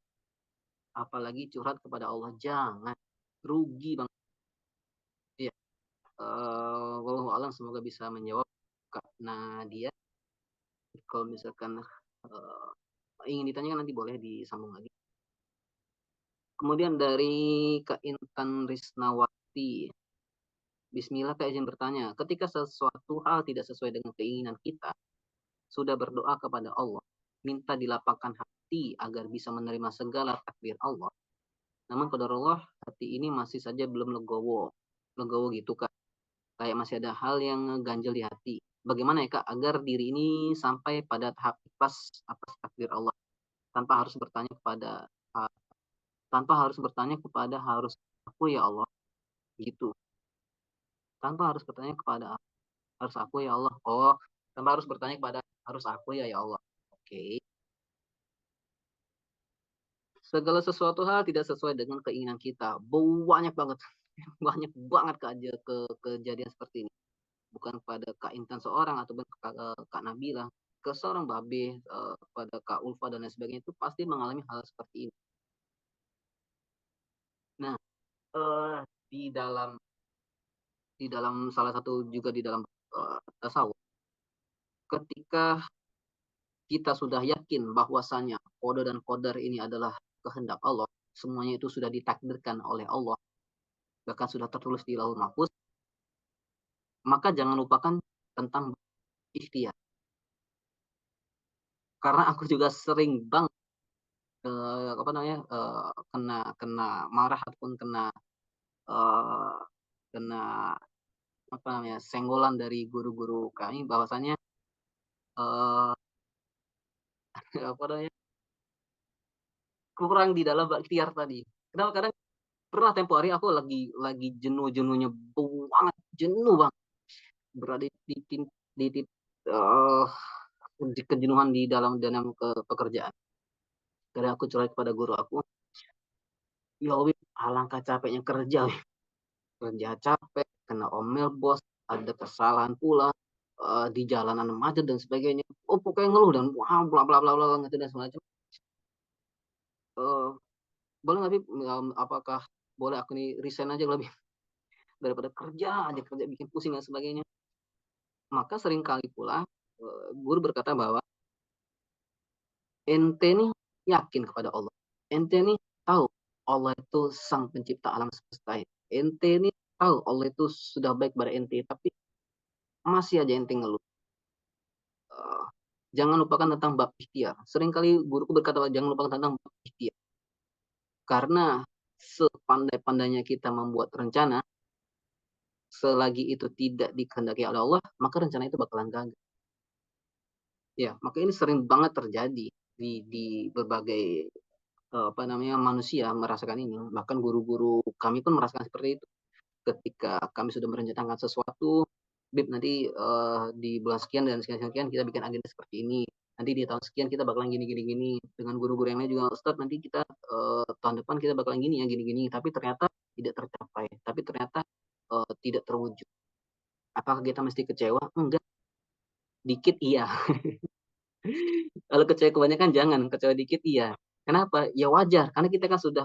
Speaker 1: apalagi curhat kepada Allah, jangan, rugi banget. Iya. Wallahu a'lam, semoga bisa menjawab karena dia. Kalau misalkan ingin ditanyakan nanti boleh disambung lagi. Kemudian dari Kak Intan Risnawati, Bismillah, Kak izin bertanya, ketika sesuatu hal tidak sesuai dengan keinginan kita, sudah berdoa kepada Allah, minta dilapangkan hati agar bisa menerima segala takdir Allah. Namun qadarullah, hati ini masih saja belum legowo gitu Kak. Kayak masih ada hal yang ganjel di hati. Bagaimana ya Kak agar diri ini sampai pada tahap ikhlas atas takdir Allah, tanpa harus bertanya kepada harus aku ya Allah gitu. Tanpa harus bertanya kepada harus aku ya Allah. Oh, tanpa harus bertanya kepada harus aku ya Allah. Oke. Segala sesuatu hal tidak sesuai dengan keinginan kita. Banyak banget. Banyak banget kejadian seperti ini. Bukan pada Kak Intan seorang ataupun Kak Nabila, ke seorang Babe, pada Kak Ulfa dan lain sebagainya, itu pasti mengalami hal seperti ini. Nah, di dalam salah satu juga di dalam tasawuf, ketika kita sudah yakin bahwasanya qada dan qadar ini adalah kehendak Allah, semuanya itu sudah ditakdirkan oleh Allah, bahkan sudah tertulis di Lauhul Mahfuz, maka jangan lupakan tentang ikhtiar. Karena aku juga sering banget kena marah ataupun kena eh, kena senggolan dari guru-guru kami bahwasanya eh, apa namanya kurang di dalam ikhtiar tadi. Kenapa? Kadang pernah tempo hari aku lagi jenuh-jenuhnya banget, jenuh banget berada eh, di kejenuhan di dalam pekerjaan. Karena aku curhat kepada guru aku, ya Wib, alangkah capeknya kerja, Wib. Kerja capek, kena omel bos, ada kesalahan pula, di jalanan macet dan sebagainya. Oh pokoknya ngeluh dan wah bla bla bla bla gitu dan semacam. Eh, boleh nggak Bib, apakah boleh aku nih resign aja lebih daripada kerja bikin pusing dan sebagainya. Maka seringkali pula guru berkata bahwa ente nih yakin kepada Allah. Ente nih tahu Allah itu sang pencipta alam semesta ini. Ente nih tahu Allah itu sudah baik pada ente, tapi masih aja ente ngeluh. Eh, jangan lupakan tentang bab ikhtiar. Seringkali guruku berkata jangan lupakan tentang bab ikhtiar. Karena sepandai-pandainya kita membuat rencana, selagi itu tidak dikehendaki oleh Allah, maka rencana itu bakalan gagal. Ya, maka ini sering banget terjadi di berbagai manusia merasakan ini. Bahkan guru-guru kami pun merasakan seperti itu. Ketika kami sudah merencanakan sesuatu, Bib nanti di bulan sekian dan sekian kita bikin agenda seperti ini. Nanti di tahun sekian kita bakalan gini. Dengan guru-guru yang lain juga, Ustaz nanti kita tahun depan kita bakalan gini ya, gini. Tapi ternyata tidak tercapai. Tapi ternyata tidak terwujud. Apakah kita mesti kecewa? Enggak. Dikit iya. Kalau kecewa kebanyakan jangan, kecewa dikit iya. Kenapa? Ya wajar, karena kita kan sudah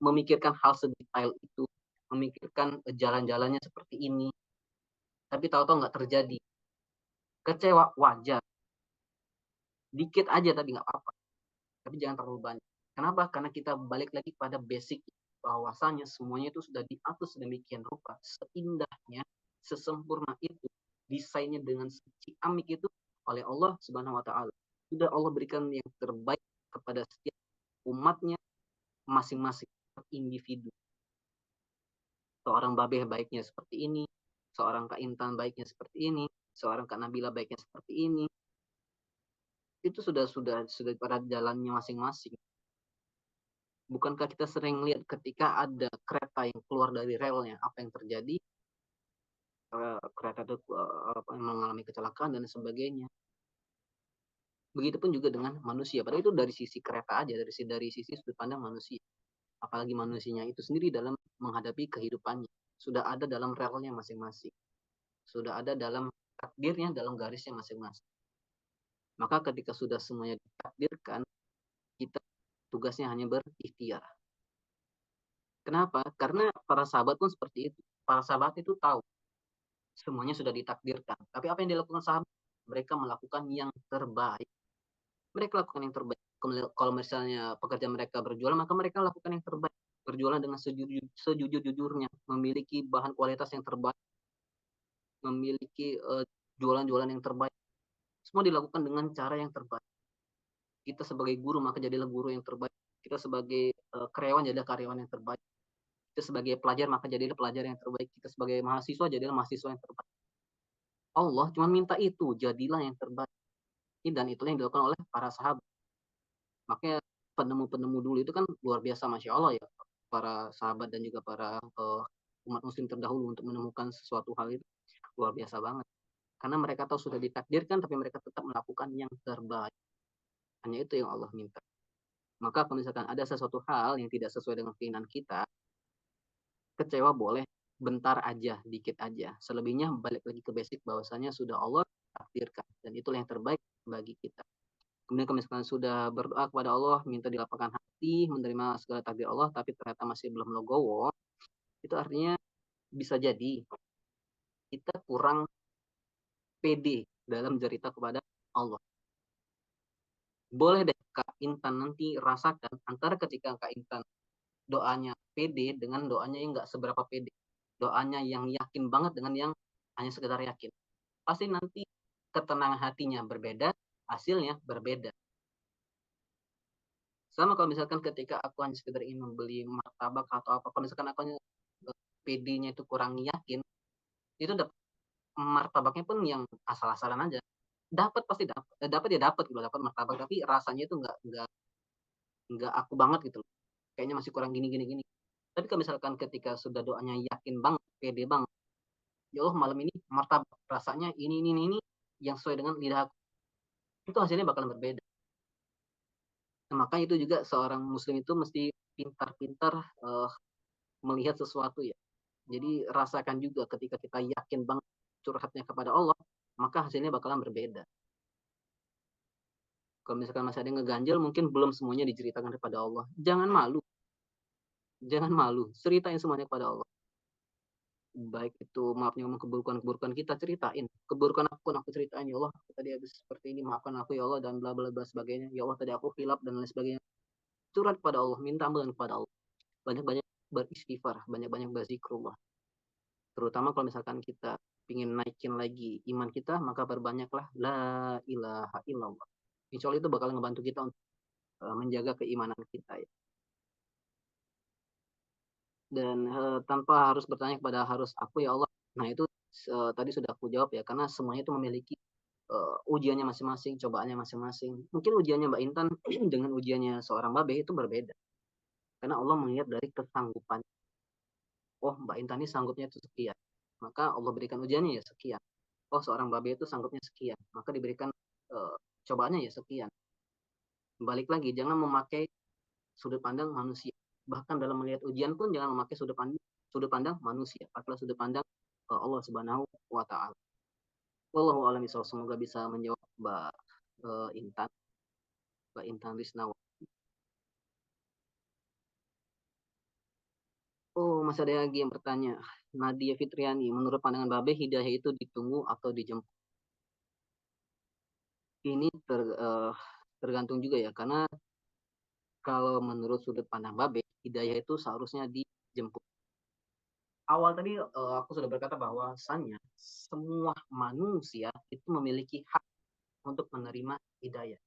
Speaker 1: memikirkan hal sedetail itu, memikirkan jalan-jalannya seperti ini, tapi tahu-tahu nggak terjadi. Kecewa wajar, dikit aja tapi nggak apa-apa, tapi jangan terlalu banyak. Kenapa? Karena kita balik lagi pada basic, bahwasanya semuanya itu sudah diatur sedemikian rupa, seindahnya, sesempurna itu, desainnya dengan ciamik itu oleh Allah Subhanahu Wa Taala. Sudah Allah berikan yang terbaik kepada setiap umatnya masing-masing individu. Seorang Babeh baiknya seperti ini, seorang Kak Intan baiknya seperti ini, seorang Kak Nabila baiknya seperti ini. Itu sudah pada jalannya masing-masing. Bukankah kita sering lihat ketika ada kereta yang keluar dari relnya, apa yang terjadi? Kereta itu mengalami kecelakaan dan sebagainya. Begitupun juga dengan manusia. Padahal itu dari sisi kereta aja, dari sisi sudut pandang manusia. Apalagi manusianya itu sendiri dalam menghadapi kehidupannya. Sudah ada dalam relnya masing-masing. Sudah ada dalam takdirnya, dalam garisnya masing-masing. Maka ketika sudah semuanya ditakdirkan, kita tugasnya hanya berikhtiar. Kenapa? Karena para sahabat pun seperti itu. Para sahabat itu tahu semuanya sudah ditakdirkan. Tapi apa yang dilakukan sahabat? Mereka melakukan yang terbaik. Mereka lakukan yang terbaik. Kalau misalnya pekerjaan mereka berjualan, maka mereka lakukan yang terbaik. Berjualan dengan sejujur-jujurnya, memiliki bahan kualitas yang terbaik, memiliki jualan-jualan yang terbaik. Semua dilakukan dengan cara yang terbaik. Kita sebagai guru maka jadilah guru yang terbaik. Kita sebagai karyawan jadilah karyawan yang terbaik. Kita sebagai pelajar maka jadilah pelajar yang terbaik. Kita sebagai mahasiswa jadilah mahasiswa yang terbaik. Allah cuma minta itu, jadilah yang terbaik. Dan itulah yang dilakukan oleh para sahabat. Makanya penemu-penemu dulu itu kan luar biasa, Masya Allah ya. Para sahabat dan juga para umat muslim terdahulu untuk menemukan sesuatu hal itu luar biasa banget. Karena mereka tahu sudah ditakdirkan, tapi mereka tetap melakukan yang terbaik. Hanya itu yang Allah minta. Maka kalau misalkan ada sesuatu hal yang tidak sesuai dengan keinginan kita, kecewa boleh, bentar aja, dikit aja. Selebihnya balik lagi ke basic bahwasanya sudah Allah takdirkan. Dan itulah yang terbaik bagi kita. Kemudian kalau misalkan sudah berdoa kepada Allah, minta dilapangkan hati, menerima segala takdir Allah, tapi ternyata masih belum legowo, itu artinya bisa jadi kita kurang pede dalam cerita kepada Allah. Boleh deh Kak Intan nanti rasakan antara ketika Kak Intan doanya pede dengan doanya yang nggak seberapa pede. Doanya yang yakin banget dengan yang hanya sekedar yakin. pasti nanti ketenangan hatinya berbeda, hasilnya berbeda. Sama kalau misalkan ketika aku hanya sekedar ingin membeli martabak atau apa, kalau misalkan aku PD-nya itu kurang yakin, itu martabaknya pun yang asal-asalan aja. Dapat pasti dapat ya dapat gitu, dapat martabak, tapi rasanya itu nggak aku banget gitu. Kayaknya masih kurang gini gini gini. Tapi kalau misalkan ketika sudah doanya yakin banget, pede banget, ya Allah malam ini martabak rasanya ini yang sesuai dengan lidah aku, itu hasilnya bakalan berbeda. Nah, maka itu juga seorang muslim itu mesti pintar-pintar melihat sesuatu ya. Jadi rasakan juga ketika kita yakin banget curhatnya kepada Allah, maka hasilnya bakalan berbeda. Kalau misalkan masih ada yang ngeganjel, mungkin belum semuanya diceritakan kepada Allah. Jangan malu. Jangan malu. Ceritain semuanya kepada Allah. Baik itu maafnya ngomong keburukan-keburukan kita, ceritain. Keburukan aku pun aku ceritain. Ya Allah, aku tadi habis seperti ini. Maafkan aku ya Allah, dan bla bla bla sebagainya. Ya Allah, tadi aku hilap dan lain sebagainya. Curhat kepada Allah. Minta ampunan kepada Allah. Banyak-banyak beristighfar. Banyak-banyak berzikrullah. Terutama kalau misalkan kita ingin naikin lagi iman kita, maka perbanyaklah la ilaha illallah. Insya Allah itu bakal ngebantu kita untuk menjaga keimanan kita ya. Dan tanpa harus bertanya kepada harus aku ya Allah. Nah itu tadi sudah aku jawab ya, karena semuanya itu memiliki ujiannya masing-masing, cobaannya masing-masing. Mungkin ujiannya Mbak Intan dengan ujiannya seorang babe itu berbeda. Karena Allah melihat dari kesanggupan. Oh Mbak Intan ini sanggupnya itu sekian. Maka Allah berikan ujiannya ya sekian. Oh seorang babe itu sanggupnya sekian. Maka diberikan cobaannya ya sekian. Balik lagi, jangan memakai sudut pandang manusia. Bahkan dalam melihat ujian pun jangan memakai sudut pandang manusia. Pakailah sudut pandang Allah Subhanahu wa taala. Wallahu a'lam bishawab. Semoga bisa menjawab Intan, Mbak Intan Risnawa. Oh, masih ada lagi yang bertanya. Nadia Fitriani, menurut pandangan Babe, hidayah itu ditunggu atau dijemput? Ini tergantung juga ya, karena kalau menurut sudut pandang Babe, hidayah itu seharusnya dijemput. Awal tadi aku sudah berkata bahwasannya semua manusia itu memiliki hak untuk menerima hidayah.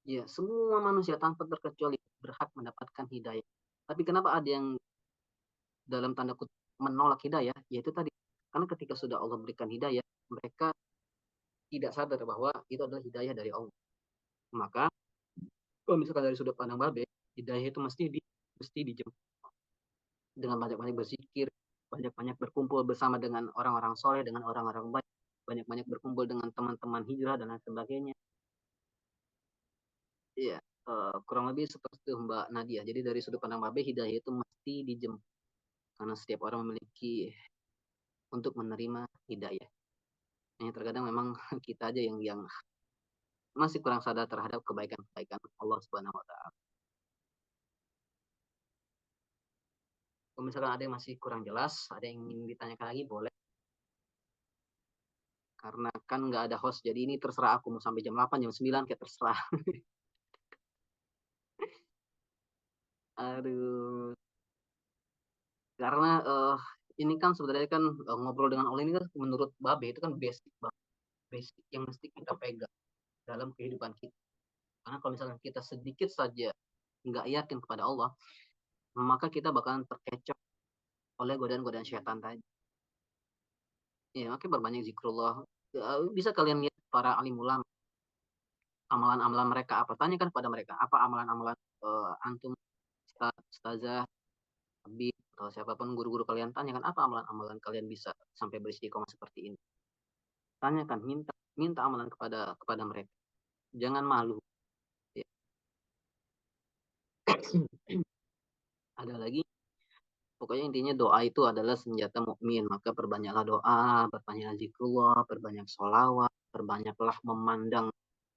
Speaker 1: Ya, semua manusia tanpa terkecuali berhak mendapatkan hidayah. Tapi kenapa ada yang dalam tanda kutip menolak hidayah? Yaitu tadi, karena ketika sudah Allah berikan hidayah, mereka tidak sadar bahwa itu adalah hidayah dari Allah. Maka kalau misalkan dari sudut pandang Babe, hidayah itu mesti dijemput dengan banyak-banyak berzikir, banyak-banyak berkumpul bersama dengan orang-orang soleh, dengan orang-orang baik, banyak-banyak berkumpul dengan teman-teman hijrah dan lain sebagainya. Iya, kurang lebih seperti itu Mbak Nadia. Jadi dari sudut pandang Babe, hidayah itu mesti dijemput karena setiap orang memiliki untuk menerima hidayah. Hanya terkadang memang kita aja yang masih kurang sadar terhadap kebaikan-kebaikan Allah Subhanahu wa taala. Kalau misalkan ada yang masih kurang jelas, ada yang ingin ditanyakan lagi boleh. Karena kan nggak ada host, jadi ini terserah aku mau sampai jam 8, jam 9 kayak terserah. Aduh. Karena ini kan sebenarnya kan ngobrol dengan Allah ini kan menurut Babe itu kan basic banget. Basic yang mesti kita pegang dalam kehidupan kita. Karena kalau misalkan kita sedikit saja nggak yakin kepada Allah, maka kita bakalan terkecoh oleh godaan-godaan syaitan tadi. Ya, makanya berbanyak zikrullah. Bisa kalian lihat para alim ulama, amalan-amalan mereka apa? Tanyakan kepada mereka, apa amalan-amalan antum, ustazah, habib, atau siapapun guru-guru kalian, tanyakan apa amalan-amalan kalian bisa sampai beristiqomah seperti ini. Tanyakan, minta amalan kepada mereka. Jangan malu. Ya. Ada lagi, pokoknya intinya doa itu adalah senjata mukmin. Maka perbanyaklah doa, perbanyaklah zikrullah, perbanyak sholawat, perbanyaklah memandang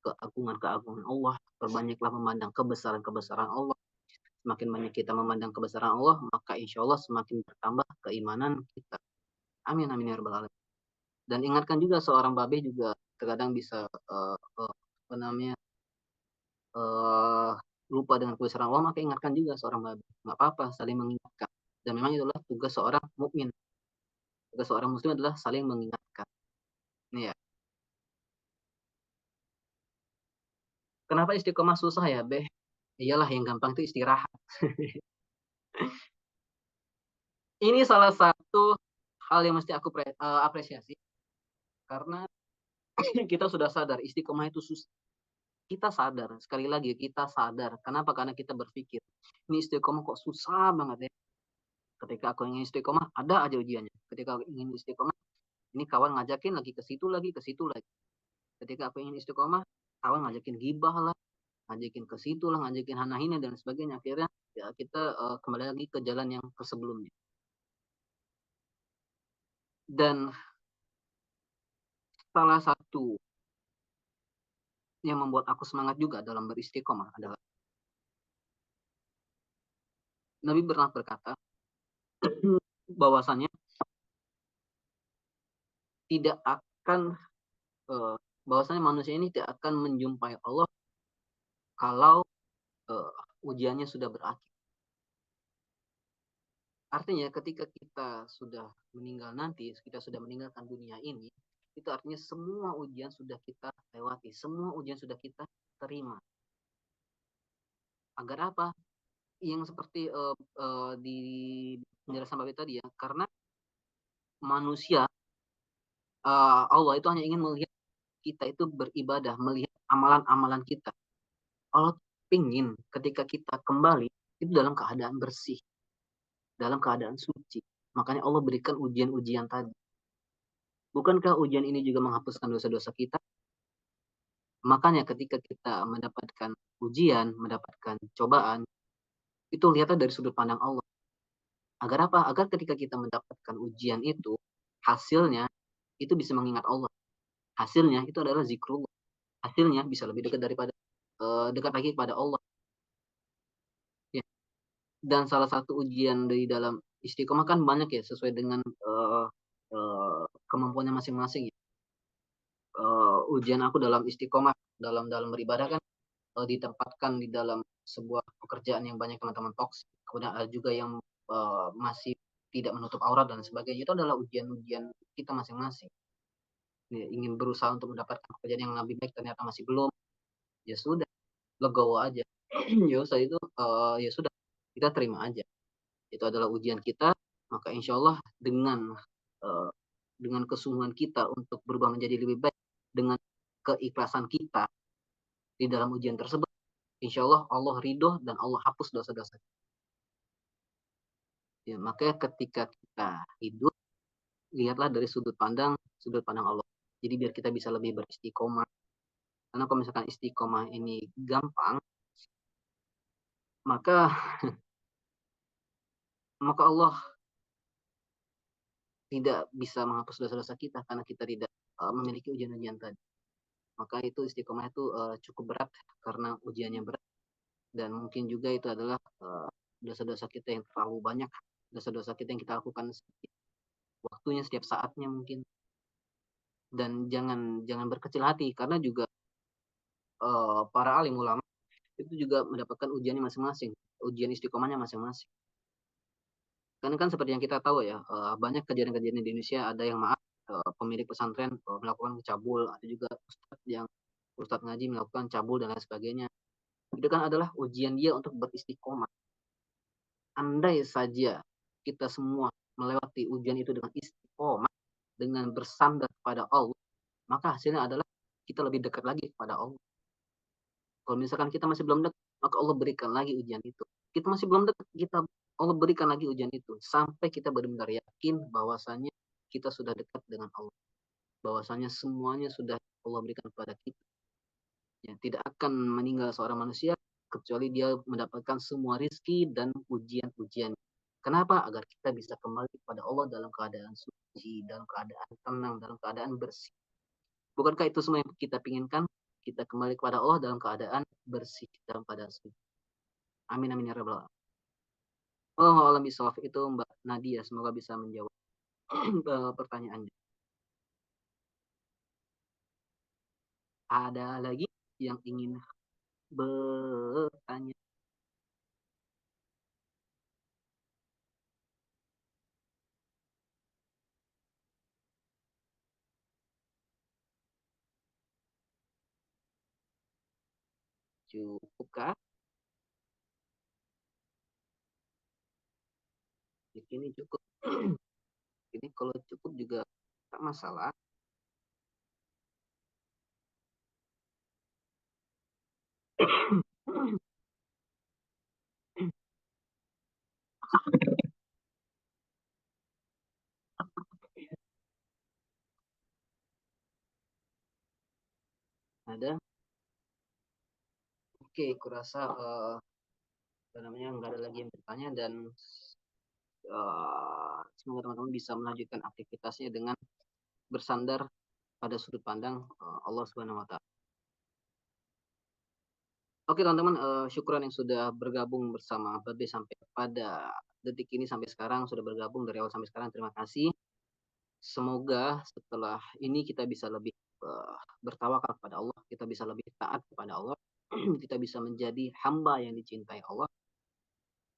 Speaker 1: keagungan-keagungan Allah, perbanyaklah memandang kebesaran-kebesaran Allah. Semakin banyak kita memandang kebesaran Allah, maka insya Allah semakin bertambah keimanan kita. Amin amin ya rabbal alamin. Dan ingatkan juga seorang babe juga terkadang bisa apa namanya lupa dengan kebesaran Allah, maka ingatkan juga seorang babe. Nggak apa-apa, saling mengingatkan. Dan memang itulah tugas seorang mukmin. Tugas seorang muslim adalah saling mengingatkan. Ini ya. Kenapa istiqomah susah ya, Beh? Iyalah yang gampang itu istirahat. Ini salah satu hal yang mesti aku apresiasi karena kita sudah sadar istiqomah itu susah. Kita sadar, sekali lagi kita sadar. Kenapa? Karena kita berpikir, ini istiqomah kok susah banget ya. Ketika aku ingin istiqomah, ada aja ujiannya. Ketika aku ingin istiqomah, ini kawan ngajakin lagi ke situ lagi, ke situ lagi. Ketika aku ingin istiqomah, kawan ngajakin gibah lah, ngajakin ke situ lah, ngajakin hana hina dan sebagainya. Akhirnya ya kita kembali lagi ke jalan yang ke sebelumnya. Dan salah satu yang membuat aku semangat juga dalam beristiqomah adalah Nabi pernah berkata bahwasannya tidak akan bahwasanya manusia ini tidak akan menjumpai Allah kalau ujiannya sudah berakhir. Artinya ketika kita sudah meninggal nanti, kita sudah meninggalkan dunia ini, itu artinya semua ujian sudah kita lewati, semua ujian sudah kita terima. Agar apa? Yang seperti di penjelasan Bapak tadi ya, karena manusia, Allah itu hanya ingin melihat kita itu beribadah, melihat amalan-amalan kita. Allah ingin ketika kita kembali, itu dalam keadaan bersih, dalam keadaan suci. Makanya Allah berikan ujian-ujian tadi. Bukankah ujian ini juga menghapuskan dosa-dosa kita? Makanya ketika kita mendapatkan ujian, mendapatkan cobaan, itu lihatlah dari sudut pandang Allah. Agar apa? Agar ketika kita mendapatkan ujian itu, hasilnya itu bisa mengingat Allah. Hasilnya itu adalah zikrullah. Hasilnya bisa lebih dekat daripada dekat lagi kepada Allah. Ya. Dan salah satu ujian di dalam istiqomah kan banyak ya, sesuai dengan kemampuannya masing-masing. Ya. Ujian aku dalam istiqomah, dalam beribadah kan ditempatkan di dalam sebuah pekerjaan yang banyak teman-teman toksik. Kemudian ada juga yang masih tidak menutup aurat dan sebagainya. Itu adalah ujian-ujian kita masing-masing. Ya, ingin berusaha untuk mendapatkan pekerjaan yang lebih baik ternyata masih belum. Ya sudah, legowo aja. Ya usah itu ya sudah, kita terima aja. Itu adalah ujian kita, maka insya Allah dengan kesungguhan kita untuk berubah menjadi lebih baik, dengan keikhlasan kita di dalam ujian tersebut, insya Allah Allah ridho dan Allah hapus dosa-dosa. Ya, makanya ketika kita hidup, lihatlah dari sudut pandang Allah. Jadi biar kita bisa lebih beristiqomah. Karena kalau misalkan istiqomah ini gampang, maka Allah tidak bisa menghapus dosa-dosa kita karena kita tidak memiliki ujian-ujian tadi. Maka itu istiqomah itu cukup berat karena ujiannya berat, dan mungkin juga itu adalah dosa-dosa kita yang terlalu banyak, dosa-dosa kita yang kita lakukan setiap waktunya, setiap saatnya mungkin. Dan jangan berkecil hati karena juga para alim ulama itu juga mendapatkan ujiannya masing-masing, ujian istiqomahnya masing-masing. Karena kan seperti yang kita tahu ya, banyak kejadian-kejadian di Indonesia, ada yang maaf pemilik pesantren melakukan cabul, ada juga ustadz ngaji melakukan cabul dan lain sebagainya. Itu kan adalah ujian dia untuk beristiqomah. Andai saja kita semua melewati ujian itu dengan istiqomah, dengan bersandar kepada Allah, maka hasilnya adalah kita lebih dekat lagi kepada Allah. Kalau misalkan kita masih belum dekat, maka Allah berikan lagi ujian itu. Kita masih belum dekat, Allah berikan lagi ujian itu sampai kita benar-benar yakin bahwasanya kita sudah dekat dengan Allah, bahwasanya semuanya sudah Allah berikan kepada kita. Ya, tidak akan meninggal seorang manusia kecuali dia mendapatkan semua rizki dan ujian-ujian. Kenapa? Agar kita bisa kembali kepada Allah dalam keadaan suci, dalam keadaan tenang, dalam keadaan bersih. Bukankah itu semua yang kita inginkan? Kita kembali kepada Allah dalam keadaan bersih, dalam keadaan suci. Amin amin ya rabbal alamin. Oh, alam bisawab itu Mbak Nadia, semoga bisa menjawab pertanyaannya. Ada lagi yang ingin bertanya? Cukupkah? Di sini cukup. Ini kalau cukup juga tak masalah. Ada? Oke, kurasa nggak ada lagi yang bertanya dan semoga teman-teman bisa melanjutkan aktivitasnya dengan bersandar pada sudut pandang Allah Subhanahu wa Ta'ala. Oke teman-teman, syukuran yang sudah bergabung bersama Babe sampai pada detik ini sampai sekarang, sudah bergabung dari awal sampai sekarang, terima kasih. Semoga setelah ini kita bisa lebih bertawakal kepada Allah, kita bisa lebih taat kepada Allah, kita bisa menjadi hamba yang dicintai Allah,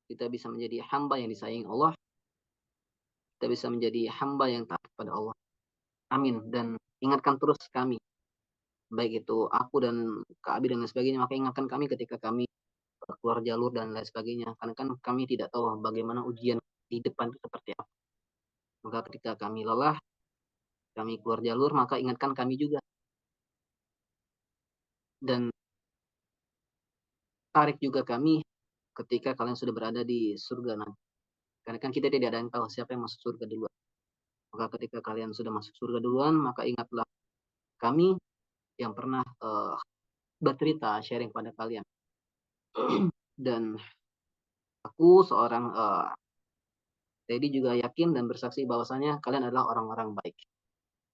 Speaker 1: kita bisa menjadi hamba yang disayangi Allah, kita bisa menjadi hamba yang taat kepada Allah. Amin. Dan ingatkan terus kami, baik itu aku dan Kak Abi dan lain sebagainya, maka ingatkan kami ketika kami keluar jalur dan lain sebagainya. Karena kan kami tidak tahu bagaimana ujian di depan itu seperti apa. Maka ketika kami lelah, kami keluar jalur, maka ingatkan kami juga. Dan tarik juga kami ketika kalian sudah berada di surga nanti. Karena kan kita tidak ada yang tahu siapa yang masuk surga duluan. Maka ketika kalian sudah masuk surga duluan, maka ingatlah kami yang pernah bercerita, sharing pada kalian. Dan aku seorang Teddy juga yakin dan bersaksi bahwasanya kalian adalah orang-orang baik.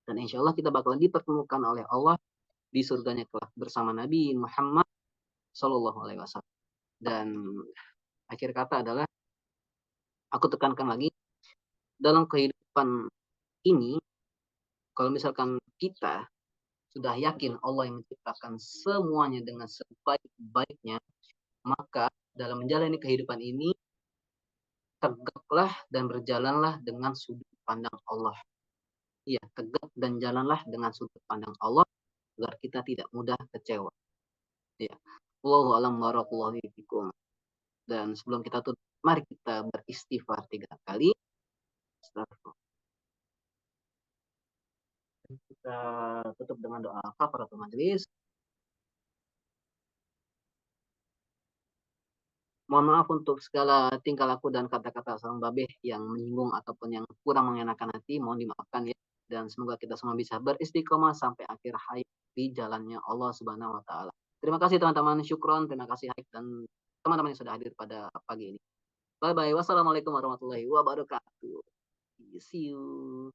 Speaker 1: Dan insya Allah kita bakalan dipertemukan oleh Allah di surganya kelak bersama Nabi Muhammad Sallallahu Alaihi Wasallam. Dan akhir kata adalah aku tekankan lagi, dalam kehidupan ini, kalau misalkan kita sudah yakin Allah yang menciptakan semuanya dengan sebaik-baiknya, maka dalam menjalani kehidupan ini tegaklah dan berjalanlah dengan sudut pandang Allah. Iya, tegak dan jalanlah dengan sudut pandang Allah agar kita tidak mudah kecewa. Ya. Wallahu a'lam barakallahu fikum. Dan sebelum kita tutup, mari kita beristighfar 3 kali. Kita tutup dengan doa kafaratul majelis. Mohon maaf untuk segala tingkah laku dan kata-kata seorang babeh yang menyinggung ataupun yang kurang mengenakan hati, mohon dimaafkan ya. Dan semoga kita semua bisa beristiqomah sampai akhir hayat di jalannya Allah Subhanahu wa Ta'ala. Terima kasih teman-teman, syukron, terima kasih Haik dan teman-teman yang sudah hadir pada pagi ini. Bye bye. Wassalamualaikum warahmatullahi wabarakatuh. See you.